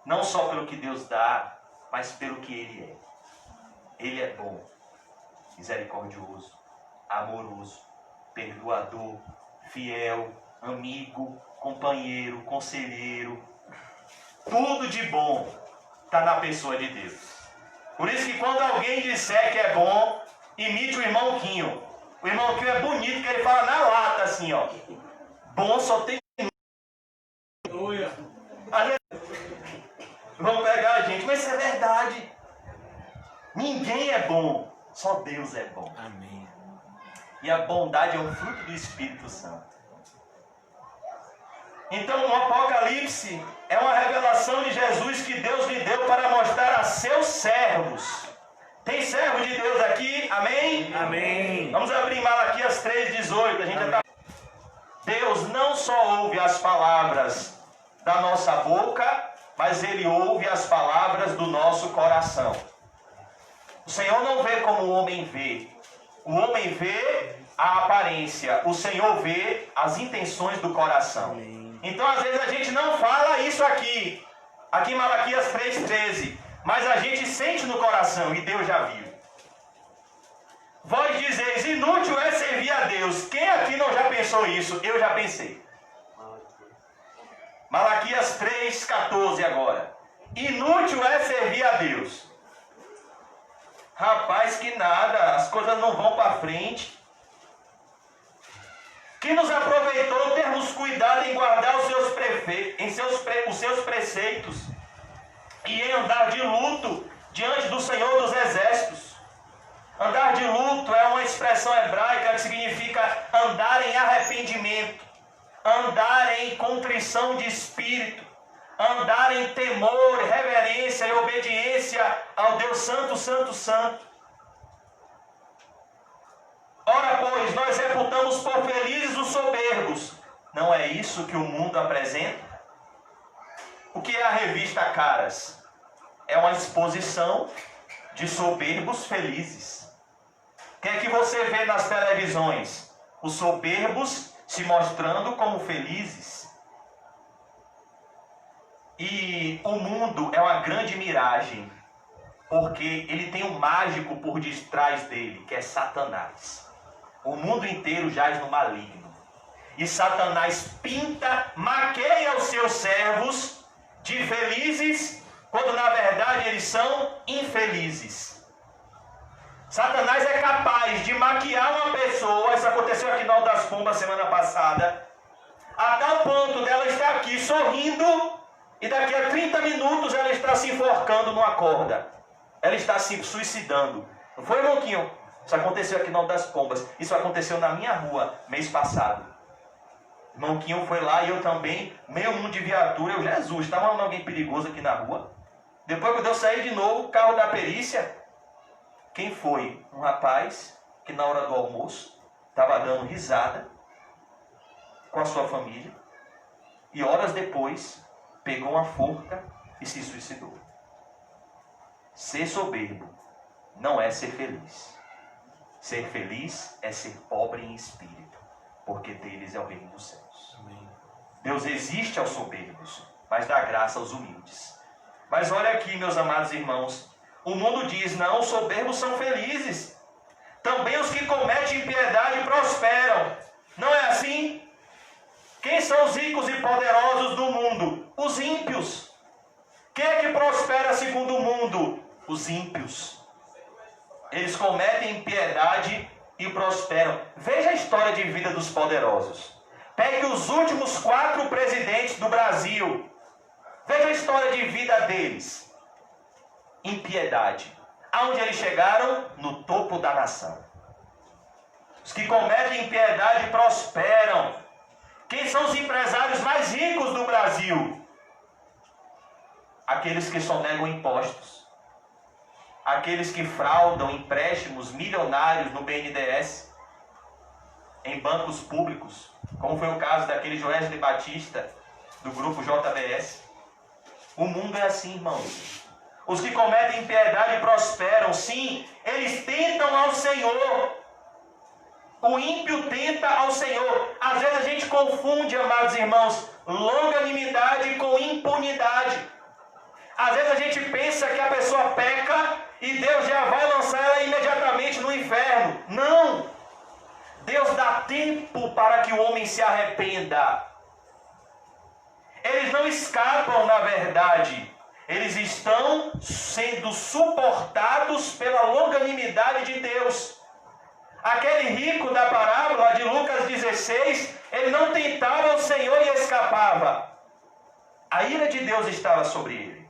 A: Não só pelo que Deus dá, mas pelo que Ele é. Ele é bom, misericordioso, amoroso, perdoador, fiel, amigo, companheiro, conselheiro. Tudo de bom está na pessoa de Deus. Por isso que quando alguém disser que é bom, imite o irmão Quinho. O irmão Quinho é bonito, que ele fala na lata assim, ó. Bom só tem...
B: Aleluia.
A: Vão pegar a gente, mas isso é verdade. Ninguém é bom, só Deus é bom.
C: Amém.
A: E a bondade é um fruto do Espírito Santo. Então o Apocalipse é uma revelação de Jesus que Deus lhe deu para mostrar a seus servos. Tem servo de Deus aqui? Amém?
C: Amém.
A: Vamos abrir Malaquias 3,18. A gente já tá... Deus não só ouve as palavras da nossa boca, mas Ele ouve as palavras do nosso coração. O Senhor não vê como o homem vê. O homem vê a aparência. O Senhor vê as intenções do coração.
C: Amém.
A: Então, às vezes, a gente não fala isso aqui em Malaquias 3,13. Mas a gente sente no coração, e Deus já viu. Vós dizeis, inútil é servir a Deus. Quem aqui não já pensou isso? Eu já pensei. Malaquias 3,14 agora. Inútil é servir a Deus. Rapaz, que nada, as coisas não vão para frente. Que nos aproveitou termos cuidado em guardar os seus preceitos. e em andar de luto diante do Senhor dos Exércitos. Andar de luto é uma expressão hebraica que significa andar em arrependimento, andar em contrição de espírito, andar em temor, reverência e obediência ao Deus Santo, Santo, Santo. Ora, pois, nós reputamos por felizes os soberbos. Não é isso que o mundo apresenta? O que é a revista Caras? É uma exposição de soberbos felizes. O que é que você vê nas televisões? Os soberbos se mostrando como felizes. E o mundo é uma grande miragem, porque ele tem um mágico por detrás dele, que é Satanás. O mundo inteiro jaz no maligno. E Satanás pinta, maqueia os seus servos de felizes, quando na verdade eles são infelizes. Satanás é capaz de maquiar uma pessoa, isso aconteceu aqui no Alto das Pombas semana passada, a tal ponto dela estar aqui sorrindo e daqui a 30 minutos ela está se enforcando numa corda. Ela está se suicidando. Não foi, Monquinho? Isso aconteceu aqui no Alto das Pombas. Isso aconteceu na minha rua mês passado. Monquinho foi lá e eu também, meio mundo de viatura. Eu, Jesus, está mandando alguém perigoso aqui na rua? Depois quando eu saí de novo, carro da perícia. Quem foi? Um rapaz que na hora do almoço estava dando risada com a sua família e horas depois pegou uma forca e se suicidou. Ser soberbo não é ser feliz. Ser feliz é ser pobre em espírito, porque deles é o reino dos céus. Amém. Deus existe aos soberbos, mas dá graça aos humildes. Mas olha aqui, meus amados irmãos, o mundo diz, não, os soberbos são felizes. Também os que cometem impiedade prosperam. Não é assim? Quem são os ricos e poderosos do mundo? Os ímpios. Quem é que prospera segundo o mundo? Os ímpios. Eles cometem impiedade e prosperam. Veja a história de vida dos poderosos. Pegue os últimos 4 presidentes do Brasil. Veja a história de vida deles. Impiedade. Aonde eles chegaram? No topo da nação. Os que cometem impiedade prosperam. Quem são os empresários mais ricos do Brasil? Aqueles que sonegam impostos. Aqueles que fraudam empréstimos milionários no BNDES, em bancos públicos, como foi o caso daquele Joesley Batista, do grupo JBS. O mundo é assim, irmãos. Os que cometem impiedade prosperam, sim, eles tentam ao Senhor. O ímpio tenta ao Senhor. Às vezes a gente confunde, amados irmãos, longanimidade com impunidade. Às vezes a gente pensa que a pessoa peca e Deus já vai lançar ela imediatamente no inferno. Não! Deus dá tempo para que o homem se arrependa. Eles não escapam, na verdade. Eles estão sendo suportados pela longanimidade de Deus. Aquele rico da parábola de Lucas 16, ele não tentava o Senhor e escapava. A ira de Deus estava sobre ele.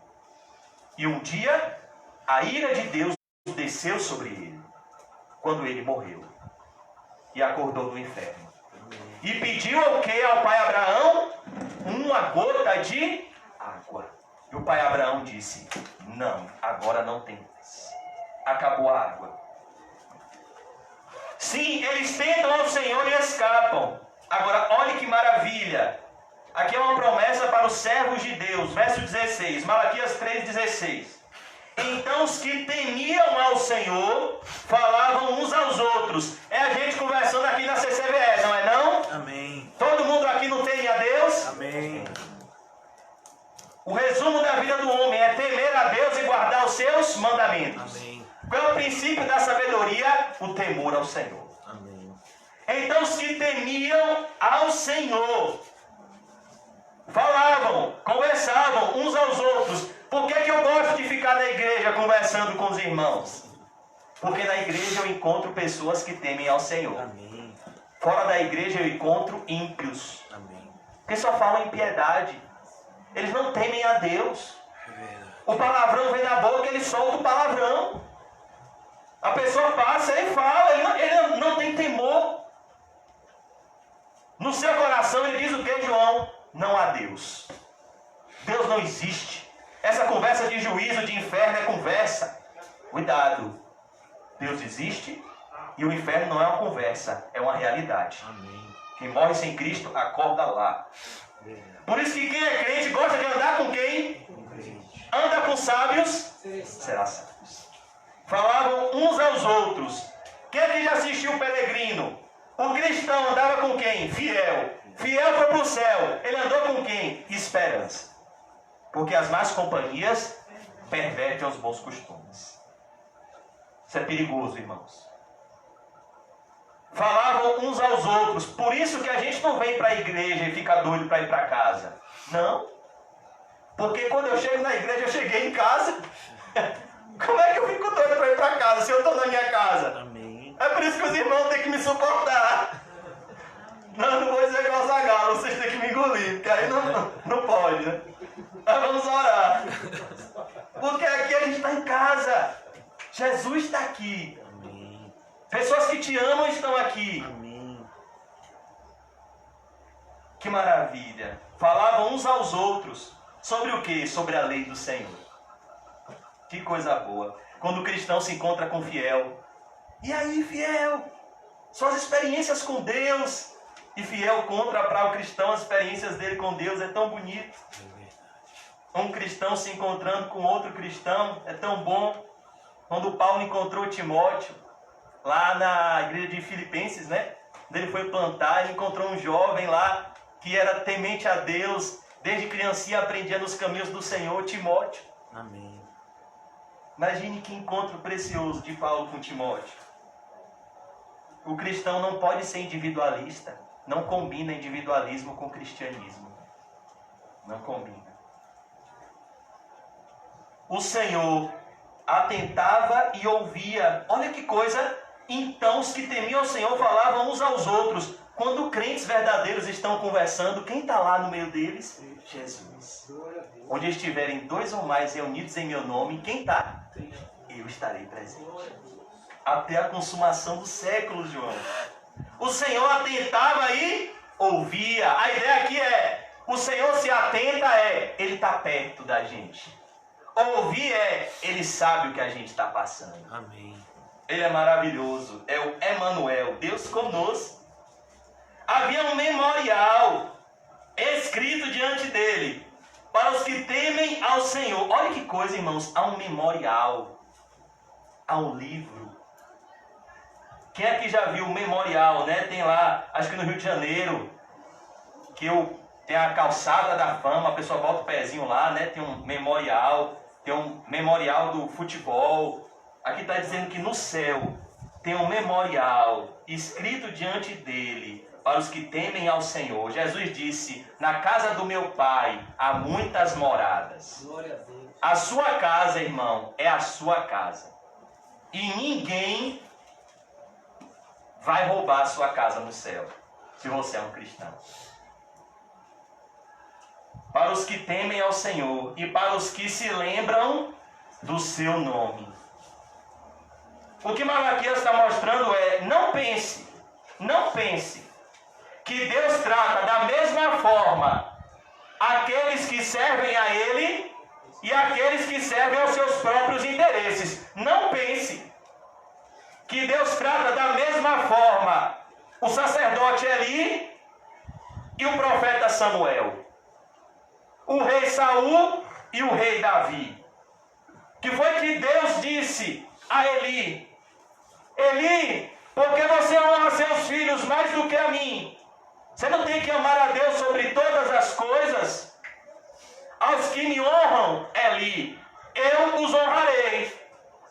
A: E um dia, a ira de Deus desceu sobre ele, quando ele morreu e acordou do inferno. E pediu ao que? Ao pai Abraão? Uma gota de água. E o pai Abraão disse, não, agora não tem mais. Acabou a água. Sim, eles tentam ao Senhor e escapam. Agora, olhe que maravilha. Aqui é uma promessa para os servos de Deus. Verso 16, Malaquias 3,16. Então os que temiam ao Senhor falavam uns aos outros. É a gente conversando aqui na CCVE, não é não?
C: Amém.
A: Todo mundo aqui não teme a Deus?
C: Amém.
A: O resumo da vida do homem é temer a Deus e guardar os seus mandamentos.
C: Amém.
A: Qual é o princípio da sabedoria? O temor ao Senhor.
C: Amém.
A: Então os que temiam ao Senhor falavam, conversavam uns aos outros. Por que eu gosto de ficar na igreja conversando com os irmãos? Porque na igreja eu encontro pessoas que temem ao Senhor.
C: Amém.
A: Fora da igreja eu encontro ímpios.
C: Amém.
A: Que só falam impiedade. Eles não temem a Deus.
C: É verdade.
A: O palavrão vem na boca, ele solta o palavrão. A pessoa passa e fala, ele não tem temor. No seu coração ele diz o que, João? Não há Deus. Deus não existe. Essa conversa de juízo, de inferno é conversa. Cuidado. Deus existe e o inferno não é uma conversa, é uma realidade.
C: Amém.
A: Quem morre sem Cristo, acorda lá. Por isso que quem é crente gosta de andar com quem? Anda com sábios, será sábios. Falavam uns aos outros. Quem é que já assistiu o Peregrino? O cristão andava com quem? Fiel. Fiel foi para o céu. Ele andou com quem? Esperança. Porque as más companhias pervertem os bons costumes. Isso é perigoso, irmãos. Falavam uns aos outros. Por isso que a gente não vem para a igreja e fica doido para ir para casa. Não. Porque quando eu chego na igreja, eu cheguei em casa. Como é que eu fico doido para ir para casa se eu estou na minha casa?
C: Amém.
A: É por isso que os irmãos têm que me suportar. Não vou dizer igual Zagalo, vocês têm que me engolir, porque aí não pode, né? Mas vamos orar. Porque aqui a gente está em casa. Jesus está aqui.
C: Amém.
A: Pessoas que te amam estão aqui.
C: Amém.
A: Que maravilha. Falavam uns aos outros. Sobre o quê? Sobre a lei do Senhor. Que coisa boa. Quando o cristão se encontra com o fiel. E aí, fiel? Suas experiências com Deus. E fiel conta para o cristão as experiências dele com Deus. É tão bonito. Um cristão se encontrando com outro cristão. É tão bom. Quando Paulo encontrou Timóteo. Lá na igreja de Filipenses, né? Quando ele foi plantar, ele encontrou um jovem lá. Que era temente a Deus. Desde criancinha aprendia nos caminhos do Senhor, Timóteo.
C: Amém.
A: Imagine que encontro precioso de Paulo com Timóteo. O cristão não pode ser individualista. Não combina individualismo com cristianismo. Não combina. O Senhor atentava e ouvia. Olha que coisa. Então os que temiam o Senhor falavam uns aos outros. Quando crentes verdadeiros estão conversando, quem está lá no meio deles? Jesus. Onde estiverem dois ou mais reunidos em meu nome, quem está? Eu estarei presente. Até a consumação dos séculos, João. O Senhor atentava e ouvia. A ideia aqui é, o Senhor se atenta Ele está perto da gente. Ouvir Ele sabe o que a gente está passando.
C: Amém.
A: Ele é maravilhoso. É o Emanuel, Deus conosco. Havia um memorial escrito diante dele para os que temem ao Senhor. Olha que coisa, irmãos. Há um memorial. Há um livro. Quem aqui já viu o memorial, né? Tem lá, acho que no Rio de Janeiro, tem a calçada da fama, a pessoa bota o pezinho lá, né? Tem um memorial. Tem um memorial do futebol. Aqui está dizendo que no céu tem um memorial escrito diante dele para os que temem ao Senhor. Jesus disse, na casa do meu Pai há muitas moradas.
B: Glória a Deus.
A: A sua casa, irmão, é a sua casa. E ninguém vai roubar a sua casa no céu, se você é um cristão. Para os que temem ao Senhor e para os que se lembram do seu nome. O que Malaquias está mostrando é, não pense que Deus trata da mesma forma aqueles que servem a Ele e aqueles que servem aos seus próprios interesses. Não pense que Deus trata da mesma forma o sacerdote Eli e o profeta Samuel, o rei Saul e o rei Davi. Que foi que Deus disse a Eli, Eli, porque você honra seus filhos mais do que a mim? Você não tem que amar a Deus sobre todas as coisas? Aos que me honram, Eli, eu os honrarei.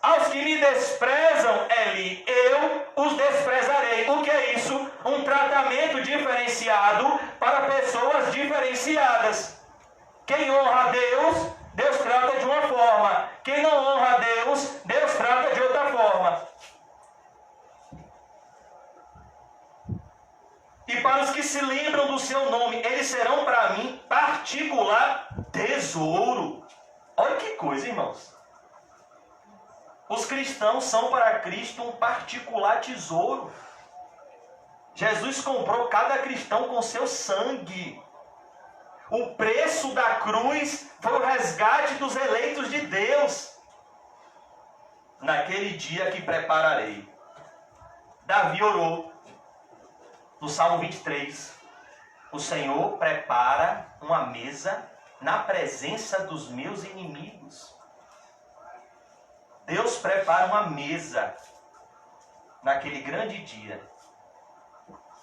A: Aos que me desprezam, Eli, eu os desprezarei. O que é isso? Um tratamento diferenciado para pessoas diferenciadas. Quem honra a Deus, Deus trata de uma forma. Quem não honra a Deus, Deus trata de outra forma. E para os que se lembram do seu nome, eles serão para mim particular tesouro. Olha que coisa, irmãos. Os cristãos são para Cristo um particular tesouro. Jesus comprou cada cristão com seu sangue. O preço da cruz foi o resgate dos eleitos de Deus. Naquele dia que prepararei. Davi orou no Salmo 23. O Senhor prepara uma mesa na presença dos meus inimigos. Deus prepara uma mesa naquele grande dia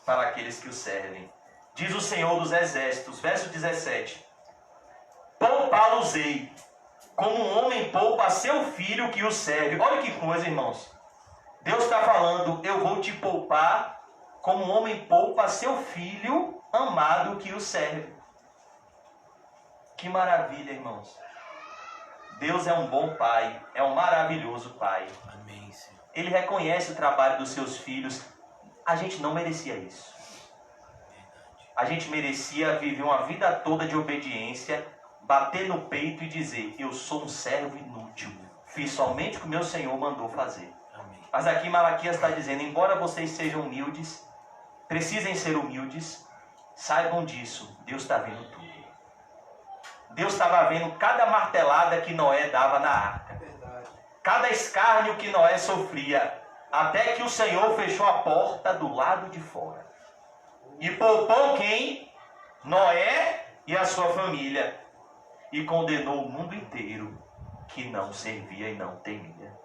A: para aqueles que o servem. Diz o Senhor dos Exércitos, verso 17: poupá-los-ei, como um homem poupa seu filho que o serve. Olha que coisa, irmãos. Deus está falando, eu vou te poupar como um homem poupa seu filho amado que o serve. Que maravilha, irmãos. Deus é um bom pai, é um maravilhoso pai.
C: Amém, Senhor.
A: Ele reconhece o trabalho dos seus filhos. A gente não merecia isso. A gente merecia viver uma vida toda de obediência, bater no peito e dizer, eu sou um servo inútil, fiz somente o que o meu Senhor mandou fazer.
C: Amém.
A: Mas aqui Malaquias está dizendo, embora vocês sejam humildes, precisem ser humildes, saibam disso, Deus está vendo tudo. Deus estava vendo cada martelada que Noé dava na arca, cada escárnio que Noé sofria, até que o Senhor fechou a porta do lado de fora. E poupou quem? Noé e a sua família. E condenou o mundo inteiro que não servia e não temia.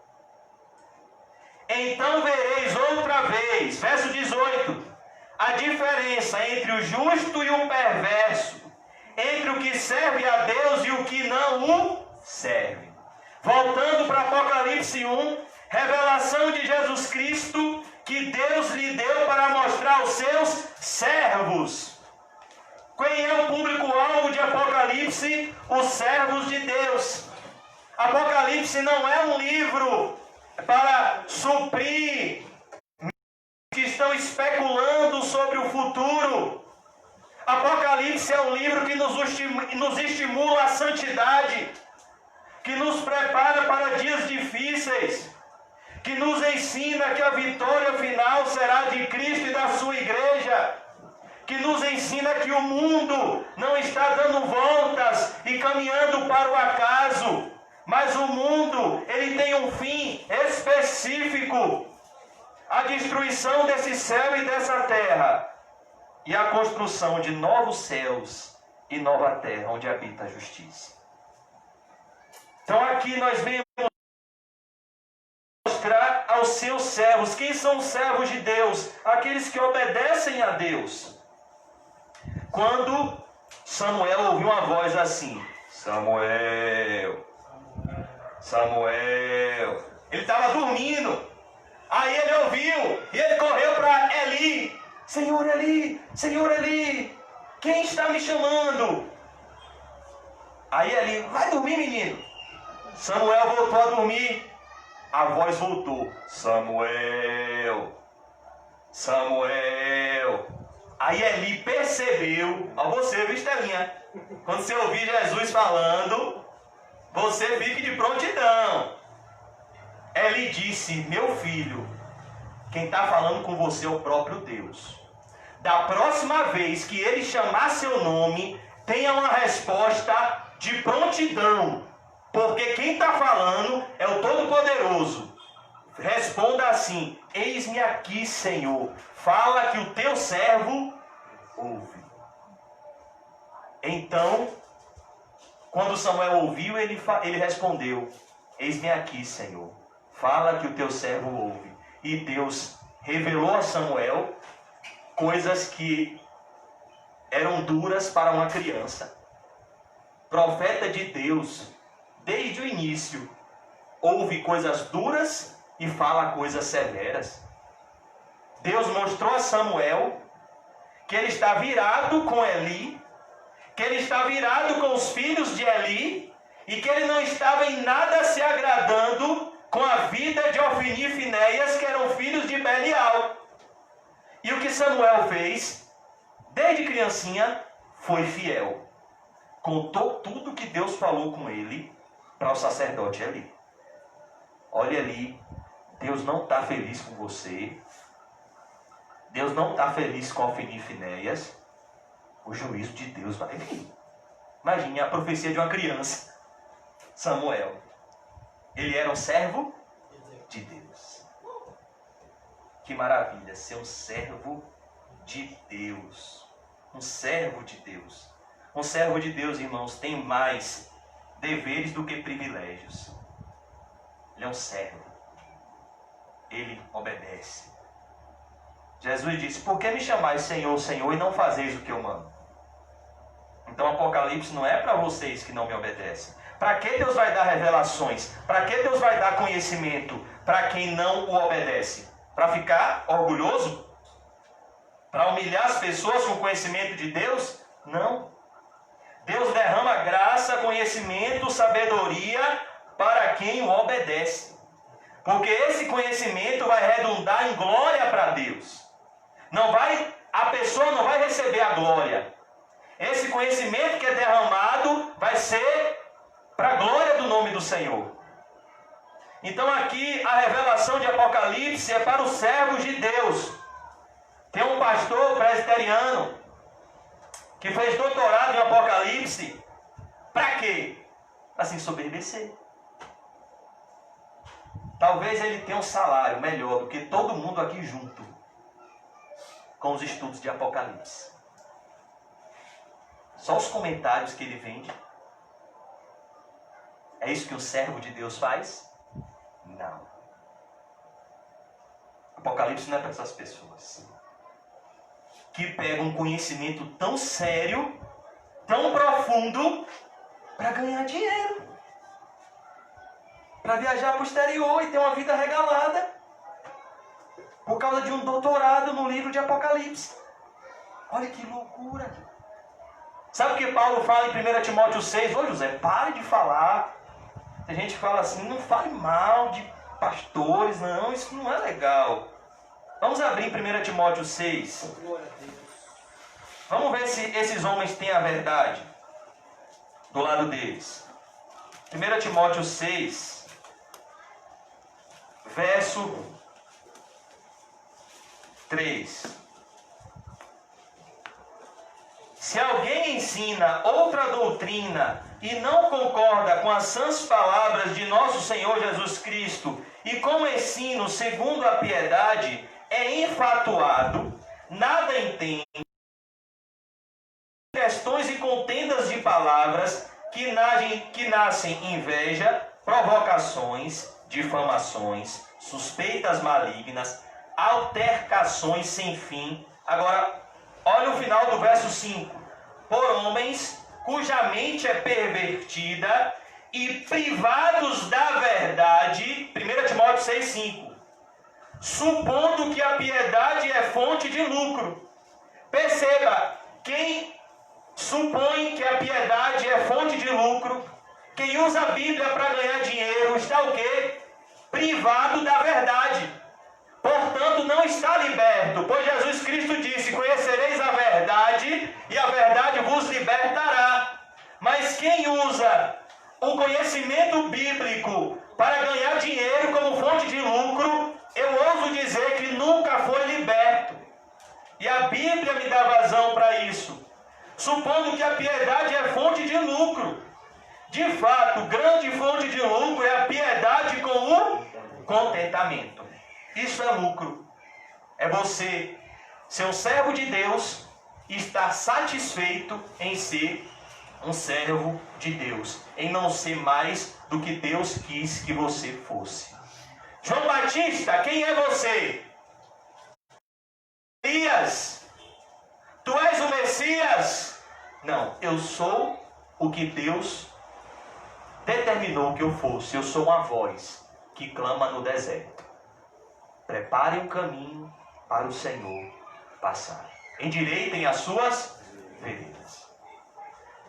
A: Então vereis outra vez, verso 18, a diferença entre o justo e o perverso, entre o que serve a Deus e o que não o serve. Voltando para Apocalipse 1, revelação de Jesus Cristo que Deus lhe deu para mostrar aos seus servos. Quem é o público-alvo de Apocalipse? Os servos de Deus. Apocalipse não é um livro para suprir que estão especulando sobre o futuro. Apocalipse é um livro que nos estimula a santidade, que nos prepara para dias difíceis, que nos ensina que a vitória final será de Cristo e da sua igreja, que nos ensina que o mundo não está dando voltas e caminhando para o acaso, mas o mundo, ele tem um fim específico, a destruição desse céu e dessa terra, e a construção de novos céus e nova terra, onde habita a justiça. Então aqui nós vemos mostrar aos seus servos. Quem são os servos de Deus? Aqueles que obedecem a Deus. Quando Samuel ouviu uma voz assim, Samuel, Samuel. Ele estava dormindo. Aí ele ouviu e ele correu para Eli. Senhor Eli, Senhor Eli, quem está me chamando? Aí Eli, vai dormir, menino. Samuel voltou a dormir. A voz voltou. Samuel, Samuel. Aí Eli percebeu. Ó, você, viu, Estelinha? Quando você ouvir Jesus falando, você fique de prontidão. Eli disse, meu filho, quem está falando com você é o próprio Deus. Da próxima vez que ele chamar seu nome, tenha uma resposta de prontidão. Porque quem está falando é o Todo-Poderoso. Responda assim, eis-me aqui, Senhor. Fala que o teu servo ouve. Então, quando Samuel ouviu, ele respondeu, eis-me aqui, Senhor. Fala que o teu servo ouve. E Deus revelou a Samuel coisas que eram duras para uma criança. Profeta de Deus, desde o início, ouve coisas duras e fala coisas severas. Deus mostrou a Samuel que ele está virado com Eli, que ele está virado com os filhos de Eli, e que ele não estava em nada se agradando com a vida de Ofni e Finéias, que eram filhos de Belial. E o que Samuel fez, desde criancinha, foi fiel. Contou tudo que Deus falou com ele, para o sacerdote ali: olha ali, Deus não está feliz com você, Deus não está feliz com Ofni e Finéias, o juízo de Deus vai vir. Imagine a profecia de uma criança. Samuel, ele era um servo de Deus. Que maravilha ser um servo de Deus. Um servo de Deus. Um servo de Deus, irmãos, tem mais deveres do que privilégios. Ele é um servo. Ele obedece. Jesus disse: por que me chamais Senhor, Senhor, e não fazeis o que eu mando? Então Apocalipse não é para vocês que não me obedecem. Para que Deus vai dar revelações? Para que Deus vai dar conhecimento para quem não o obedece? Para ficar orgulhoso? Para humilhar as pessoas com o conhecimento de Deus? Não. Deus derrama graça, conhecimento, sabedoria para quem o obedece. Porque esse conhecimento vai redundar em glória para Deus. A pessoa não vai receber a glória. Esse conhecimento que é derramado vai ser para a glória do nome do Senhor. Então aqui a revelação de Apocalipse é para os servos de Deus. Tem um pastor presbiteriano que fez doutorado em Apocalipse. Para quê? Para se ensoberbecer. Talvez ele tenha um salário melhor do que todo mundo aqui junto com os estudos de Apocalipse. Só os comentários que ele vende. É isso que o servo de Deus faz? Não. Apocalipse não é para essas pessoas que pegam um conhecimento tão sério, tão profundo, para ganhar dinheiro, para viajar para o exterior e ter uma vida regalada, por causa de um doutorado no livro de Apocalipse. Olha que loucura. Sabe o que Paulo fala em 1 Timóteo 6? Ô José, pare de falar. Tem gente que fala assim: não fale mal de pastores, não, isso não é legal. Vamos abrir em 1 Timóteo 6. Vamos ver se esses homens têm a verdade do lado deles. 1 Timóteo 6, verso 3. Se alguém ensina outra doutrina e não concorda com as sãs palavras de nosso Senhor Jesus Cristo e com o ensino segundo a piedade, é enfatuado, nada entende, questões e contendas de palavras que nascem inveja, provocações, difamações, suspeitas malignas, altercações sem fim. Agora, olha o final do verso 5. Por homens cuja mente é pervertida e privados da verdade, 1 Timóteo 6,5, supondo que a piedade é fonte de lucro. Perceba, quem supõe que a piedade é fonte de lucro, quem usa a Bíblia para ganhar dinheiro, está o quê? Privado da verdade. Portanto, não está liberto, pois Jesus Cristo disse: conhecereis a verdade e a verdade vos libertará. Mas quem usa o conhecimento bíblico para ganhar dinheiro como fonte de lucro, eu ouso dizer que nunca foi liberto. E a Bíblia me dá vazão para isso. Supondo que a piedade é fonte de lucro. De fato, grande fonte de lucro é a piedade com o contentamento. Isso é lucro. É você ser um servo de Deus e estar satisfeito em ser um servo de Deus, em não ser mais do que Deus quis que você fosse. João Batista, quem é você? Elias, tu és o Messias? Não, eu sou o que Deus determinou que eu fosse. Eu sou uma voz que clama no deserto: preparem um caminho para o Senhor passar, endireitem as suas veredas.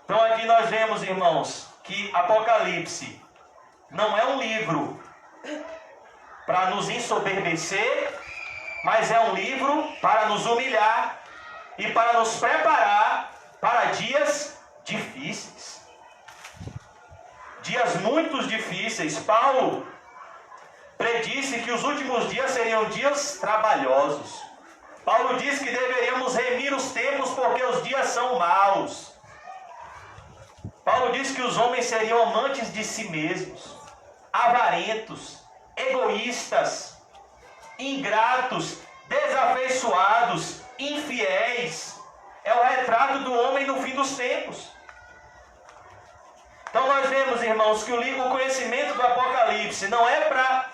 A: Então aqui nós vemos, irmãos, que Apocalipse não é um livro para nos ensoberbecer, mas é um livro para nos humilhar e para nos preparar para dias difíceis. dias muito difíceis. Paulo predisse que os últimos dias seriam dias trabalhosos. Paulo diz que deveríamos remir os tempos porque os dias são maus. Paulo diz que os homens seriam amantes de si mesmos, avarentos, egoístas, ingratos, desafeiçoados, infiéis. É o retrato do homem no fim dos tempos. Então nós vemos, irmãos, que o conhecimento do Apocalipse não é para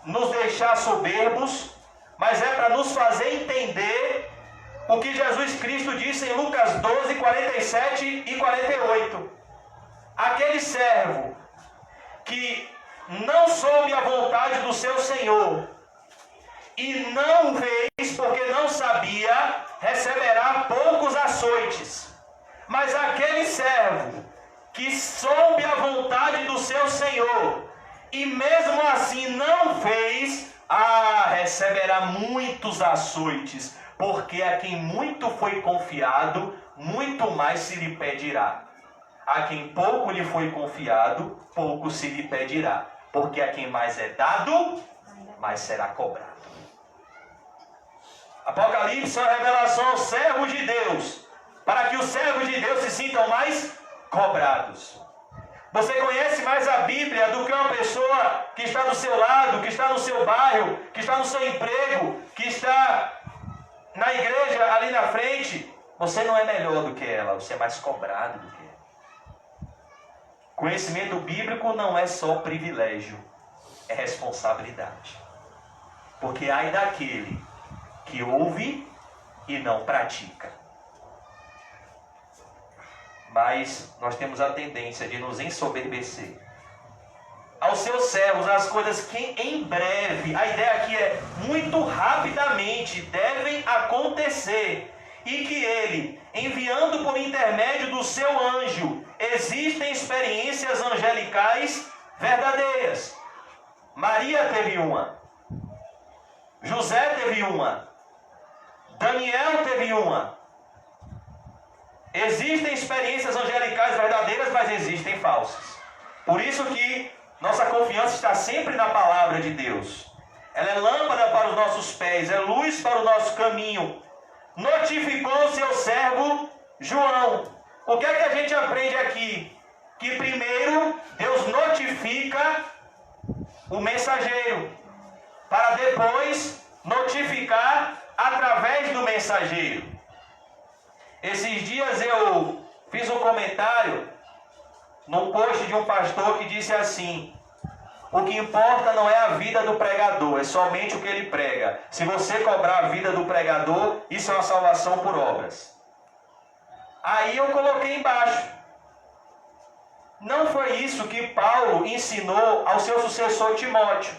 A: nos deixar soberbos, mas é para nos fazer entender o que Jesus Cristo disse em Lucas 12, 47 e 48. Aquele servo que não soube a vontade do seu Senhor e não fez porque não sabia, receberá poucos açoites. Mas aquele servo que soube a vontade do seu Senhor e mesmo assim não fez, receberá muitos açoites, porque a quem muito foi confiado, muito mais se lhe pedirá. A quem pouco lhe foi confiado, pouco se lhe pedirá, porque a quem mais é dado, mais será cobrado. Apocalipse é uma revelação aos servos de Deus, para que os servos de Deus se sintam mais cobrados. Você conhece mais a Bíblia do que uma pessoa que está do seu lado, que está no seu bairro, que está no seu emprego, que está na igreja ali na frente. Você não é melhor do que ela, você é mais cobrado do que ela. Conhecimento bíblico não é só privilégio, é responsabilidade. Porque ai daquele que ouve e não pratica. Mas nós temos a tendência de nos ensoberbecer. Aos seus servos, as coisas que em breve, a ideia aqui é muito rapidamente, devem acontecer. E que ele, enviando por intermédio do seu anjo, existem experiências angelicais verdadeiras. Maria teve uma. José teve uma. Daniel teve uma. Existem experiências angelicais verdadeiras, mas existem falsas. Por isso que nossa confiança está sempre na palavra de Deus. Ela é lâmpada para os nossos pés, é luz para o nosso caminho. Notificou o seu servo João. O que é que a gente aprende aqui? Que primeiro Deus notifica o mensageiro, para depois notificar através do mensageiro. Esses dias eu fiz um comentário no post de um pastor que disse assim: o que importa não é a vida do pregador, é somente o que ele prega. Se você cobrar a vida do pregador, isso é uma salvação por obras. Aí eu coloquei embaixo: não foi isso que Paulo ensinou ao seu sucessor Timóteo.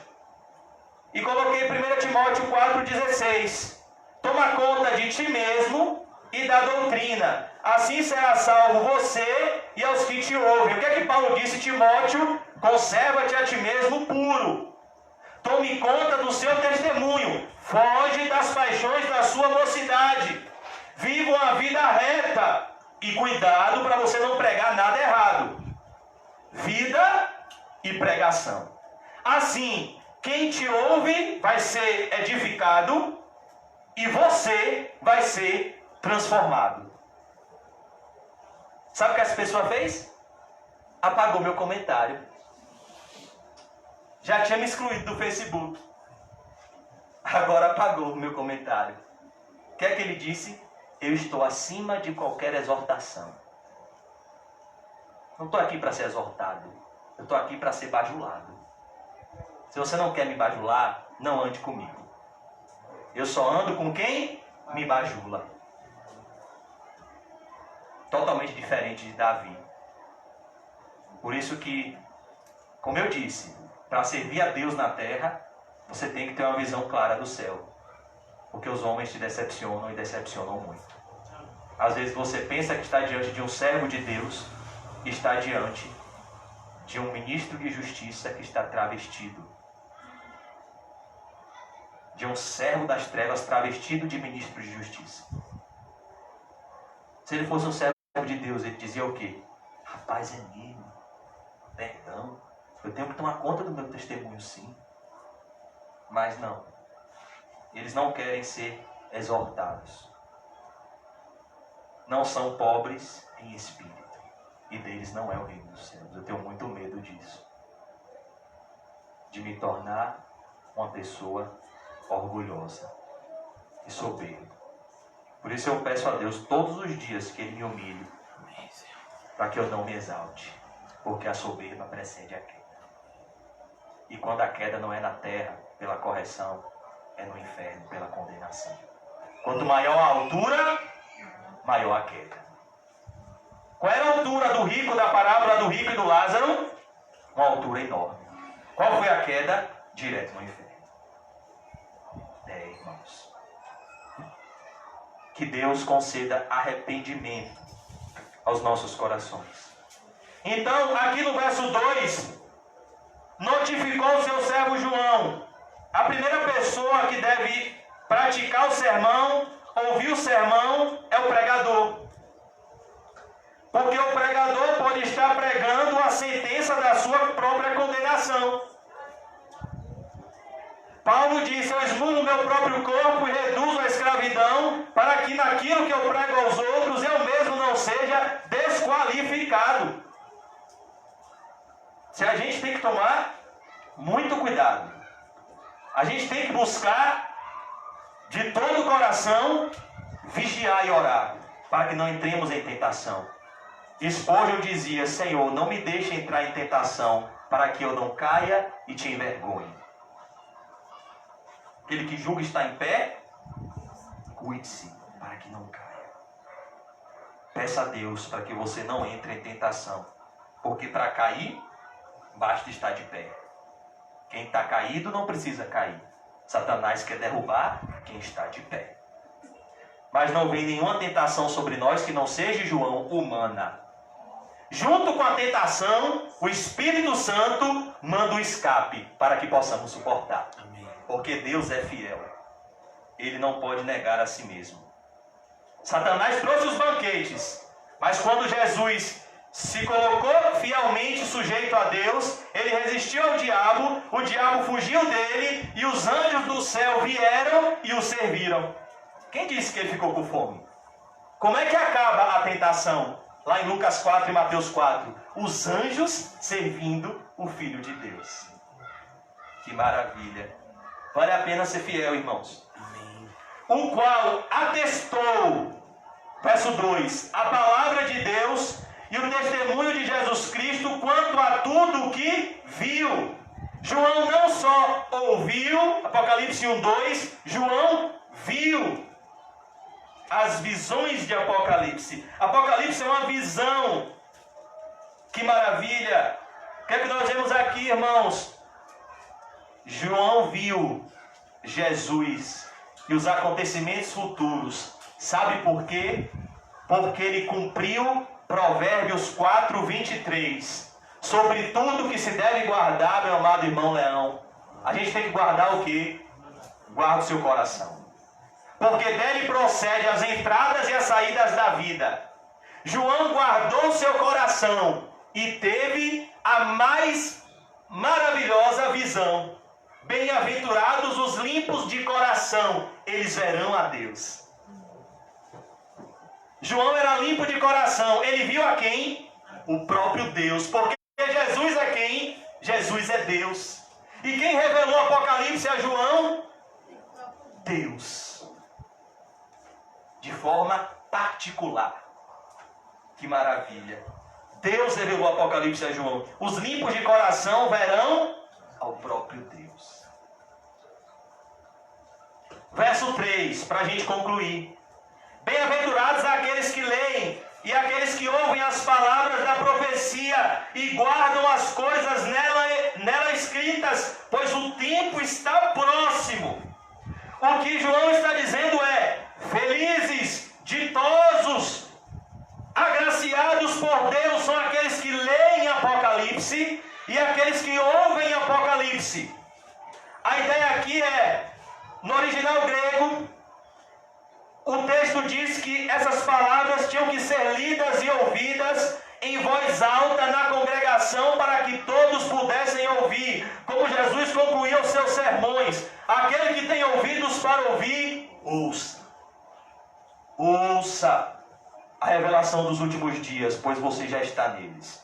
A: E coloquei 1 Timóteo 4,16: toma conta de ti mesmo e da doutrina, assim será salvo você e aos que te ouvem. O que é que Paulo disse? Timóteo, conserva-te a ti mesmo puro, tome conta do seu testemunho, foge das paixões da sua mocidade, viva uma vida reta e cuidado para você não pregar nada errado. Vida e pregação. Assim, quem te ouve vai ser edificado e você vai ser transformado. Sabe o que essa pessoa fez? Apagou meu comentário. Já tinha me excluído do Facebook. Agora apagou o meu comentário. O que é que ele disse? Eu estou acima de qualquer exortação. Não estou aqui para ser exortado. Eu estou aqui para ser bajulado. Se você não quer me bajular, não ande comigo. Eu só ando com quem me bajula. Totalmente diferente de Davi. Por isso que, como eu disse, para servir a Deus na terra, você tem que ter uma visão clara do céu. Porque os homens te decepcionam e decepcionam muito. Às vezes você pensa que está diante de um servo de Deus, e está diante de um ministro de justiça que está travestido. De um servo das trevas travestido de ministro de justiça. Se ele fosse um servo de Deus, ele dizia o quê? Rapaz, é mesmo. perdão. Eu tenho que tomar conta do meu testemunho, sim. Mas não. Eles não querem ser exortados. Não são pobres em espírito. E deles não é o reino dos céus. Eu tenho muito medo disso. De me tornar uma pessoa orgulhosa e soberba. Por isso eu peço a Deus todos os dias que Ele me humilhe, para que eu não me exalte, porque a soberba precede a queda. E quando a queda não é na terra, pela correção, é no inferno, pela condenação. Quanto maior a altura, maior a queda. Qual era a altura do rico, da parábola do rico e do Lázaro? Uma altura enorme. Qual foi a queda? Direto no inferno. Irmãos. Que Deus conceda arrependimento aos nossos corações. Então, aqui no verso 2, notificou o seu servo João. A primeira pessoa que deve praticar o sermão, ouvir o sermão, é o pregador. Porque o pregador pode estar pregando a sentença da sua própria condenação. Paulo disse: eu esmurro o meu próprio corpo e reduzo a escravidão, para que naquilo que eu prego aos outros, eu mesmo não seja desqualificado. Se a gente tem que tomar muito cuidado. A gente tem que buscar de todo o coração vigiar e orar, para que não entremos em tentação. Spurgeon dizia: Senhor, não me deixe entrar em tentação, para que eu não caia e te envergonhe. Aquele que julga estar em pé, cuide-se, para que não caia. Peça a Deus para que você não entre em tentação, porque para cair, basta estar de pé. Quem está caído não precisa cair. Satanás quer derrubar quem está de pé. Mas não vem nenhuma tentação sobre nós que não seja, João, humana. Junto com a tentação, o Espírito Santo manda o escape para que possamos suportar. Amém. Porque Deus é fiel. Ele não pode negar a si mesmo. Satanás trouxe os banquetes, mas quando Jesus se colocou fielmente sujeito a Deus, ele resistiu ao diabo, o diabo fugiu dele e os anjos do céu vieram e o serviram. Quem disse que ele ficou com fome? Como é que acaba a tentação? Lá em Lucas 4 e Mateus 4. Os anjos servindo o Filho de Deus. Que maravilha. Vale a pena ser fiel, irmãos. Amém. O qual atestou, verso 2, a palavra de Deus e o testemunho de Jesus Cristo quanto a tudo o que viu. João não só ouviu, Apocalipse 1:2, João viu as visões de Apocalipse. Apocalipse é uma visão. Que maravilha! O que é que nós vemos aqui, irmãos? João viu Jesus e os acontecimentos futuros. Sabe por quê? Porque ele cumpriu Provérbios 4:23. Sobre tudo que se deve guardar, meu amado irmão Leão. A gente tem que guardar o quê? Guarda o seu coração. Porque dele procede as entradas e as saídas da vida. João guardou seu coração e teve a mais maravilhosa visão. Bem-aventurados os limpos de coração, eles verão a Deus. João era limpo de coração. Ele viu a quem? O próprio Deus. Porque Jesus é quem? Jesus é Deus. E quem revelou o Apocalipse a João? Deus. De forma particular. Que maravilha. Deus revelou o Apocalipse a João. Os limpos de coração verão ao próprio Deus. Verso 3, para a gente concluir. Bem-aventurados aqueles que leem e aqueles que ouvem as palavras da profecia e guardam as coisas nela escritas, pois o tempo está próximo. O que João está dizendo é: felizes, ditosos, agraciados por Deus são aqueles que leem Apocalipse e aqueles que ouvem Apocalipse. A ideia aqui é, no original grego, o texto diz que essas palavras tinham que ser lidas e ouvidas em voz alta na congregação para que todos pudessem ouvir. Como Jesus concluía os seus sermões: aquele que tem ouvidos para ouvir, ouça. Ouça a revelação dos últimos dias, pois você já está neles.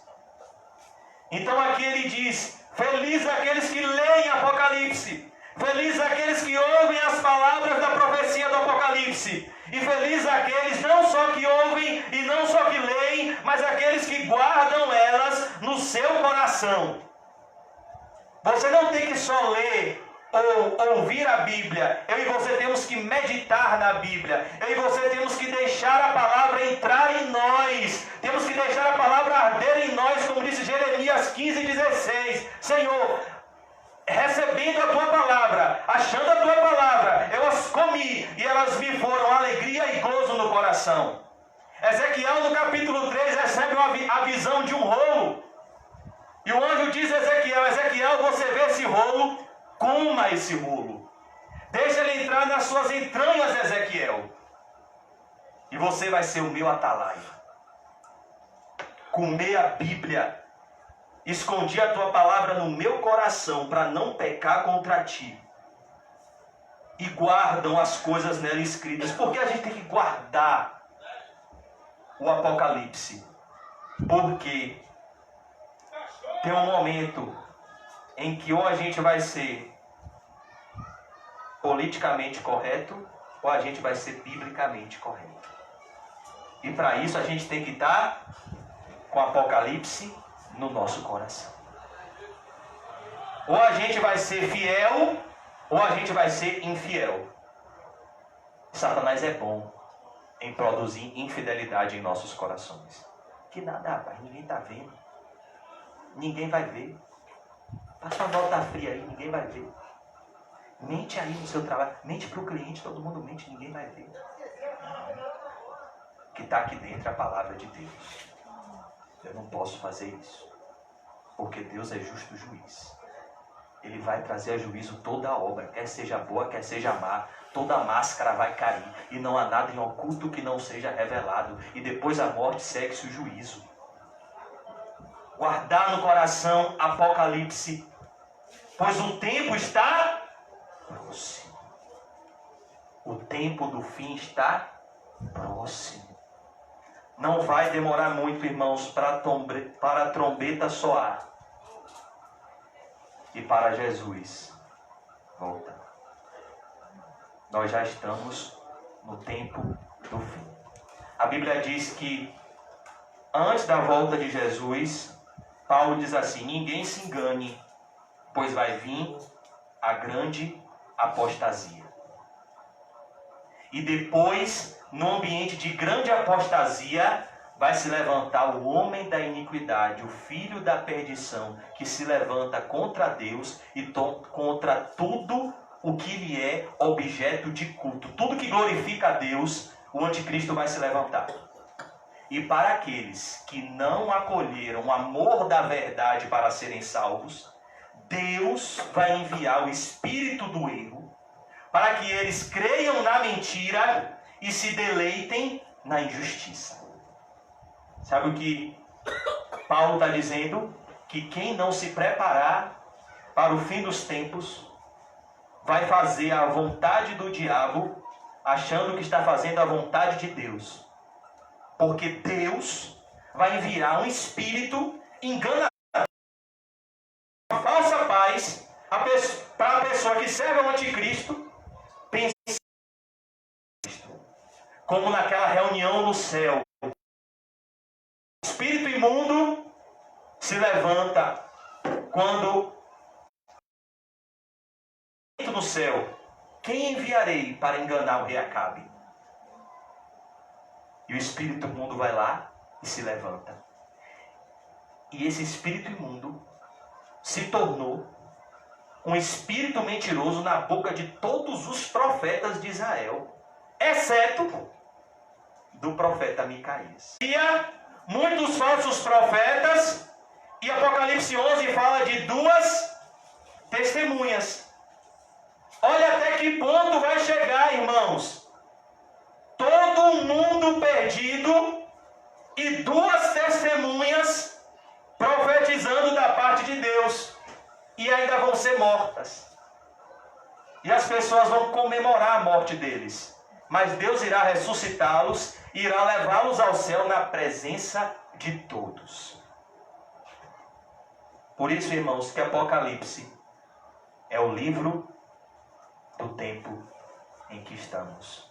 A: Então aqui ele diz: feliz aqueles que leem Apocalipse, feliz aqueles que ouvem as palavras da profecia do Apocalipse, e feliz aqueles não só que ouvem e não só que leem, mas aqueles que guardam elas no seu coração. Você não tem que só ler ou ouvir a Bíblia. Eu e você temos que meditar na Bíblia. Eu e você temos que deixar a palavra entrar em nós. Temos que deixar a palavra arder em nós, como disse Jeremias 15:16. Senhor, recebendo a tua palavra, achando a tua palavra, eu as comi e elas me foram alegria e gozo no coração. Ezequiel no capítulo 3 recebe a visão de um rolo. E o anjo diz a Ezequiel: Ezequiel, você vê esse rolo? Coma esse rolo. Deixa ele entrar nas suas entranhas, Ezequiel. E você vai ser o meu atalaia. Comer a Bíblia. Escondi a tua palavra no meu coração para não pecar contra ti. E guardam as coisas nela escritas. Por que a gente tem que guardar o Apocalipse? Porque tem um momento em que ou a gente vai ser politicamente correto, ou a gente vai ser biblicamente correto. E para isso a gente tem que estar com o Apocalipse no nosso coração. Ou a gente vai ser fiel, ou a gente vai ser infiel. Satanás é bom em produzir infidelidade em nossos corações. Que nada, rapaz, ninguém está vendo. Ninguém vai ver. Passa uma nota fria aí, ninguém vai ver. Mente aí no seu trabalho. Mente para o cliente, todo mundo mente, ninguém vai ver. O que está aqui dentro é a palavra de Deus. Eu não posso fazer isso. Porque Deus é justo juiz. Ele vai trazer a juízo toda a obra, quer seja boa, quer seja má. Toda a máscara vai cair. E não há nada em oculto que não seja revelado. E depois da morte segue-se o juízo. Guardar no coração Apocalipse, pois o tempo está próximo. O tempo do fim está próximo. Não vai demorar muito, irmãos, para a trombeta soar e para Jesus voltar. Nós já estamos no tempo do fim. A Bíblia diz que antes da volta de Jesus, Paulo diz assim: ninguém se engane, pois vai vir a grande apostasia. E depois, no ambiente de grande apostasia, vai se levantar o homem da iniquidade, o filho da perdição, que se levanta contra Deus e contra tudo o que lhe é objeto de culto. Tudo que glorifica a Deus, o anticristo vai se levantar. E para aqueles que não acolheram o amor da verdade para serem salvos, Deus vai enviar o espírito do erro para que eles creiam na mentira e se deleitem na injustiça. Sabe o que Paulo está dizendo? Que quem não se preparar para o fim dos tempos vai fazer a vontade do diabo, achando que está fazendo a vontade de Deus. Porque Deus vai enviar um espírito enganador, uma falsa paz, para a pessoa que serve ao anticristo, pensar como naquela reunião no céu. O espírito imundo se levanta quando no céu: quem enviarei para enganar o rei Acabe? E o espírito imundo vai lá e se levanta. E esse espírito imundo se tornou um espírito mentiroso na boca de todos os profetas de Israel, exceto do profeta Micaías. Havia muitos falsos profetas, e Apocalipse 11 fala de 2 testemunhas. Olha até que ponto vai chegar, irmãos. Todo mundo perdido e 2 testemunhas profetizando da parte de Deus, e ainda vão ser mortas. E as pessoas vão comemorar a morte deles. Mas Deus irá ressuscitá-los e irá levá-los ao céu na presença de todos. Por isso, irmãos, que Apocalipse é o livro do tempo em que estamos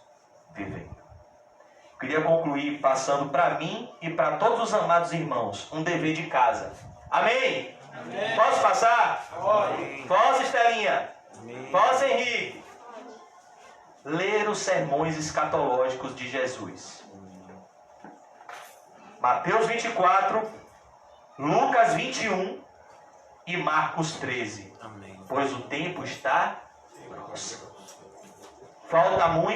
A: vivendo. Queria concluir passando para mim e para todos os amados irmãos um dever de casa. Amém?
B: Amém.
A: Posso passar?
B: Pode.
A: Posso, Estelinha?
C: Amém.
A: Posso, Henrique? Ler os sermões escatológicos de Jesus. Mateus 24, Lucas 21 e Marcos 13.
C: Amém.
A: Pois o tempo está próximo. Falta muito.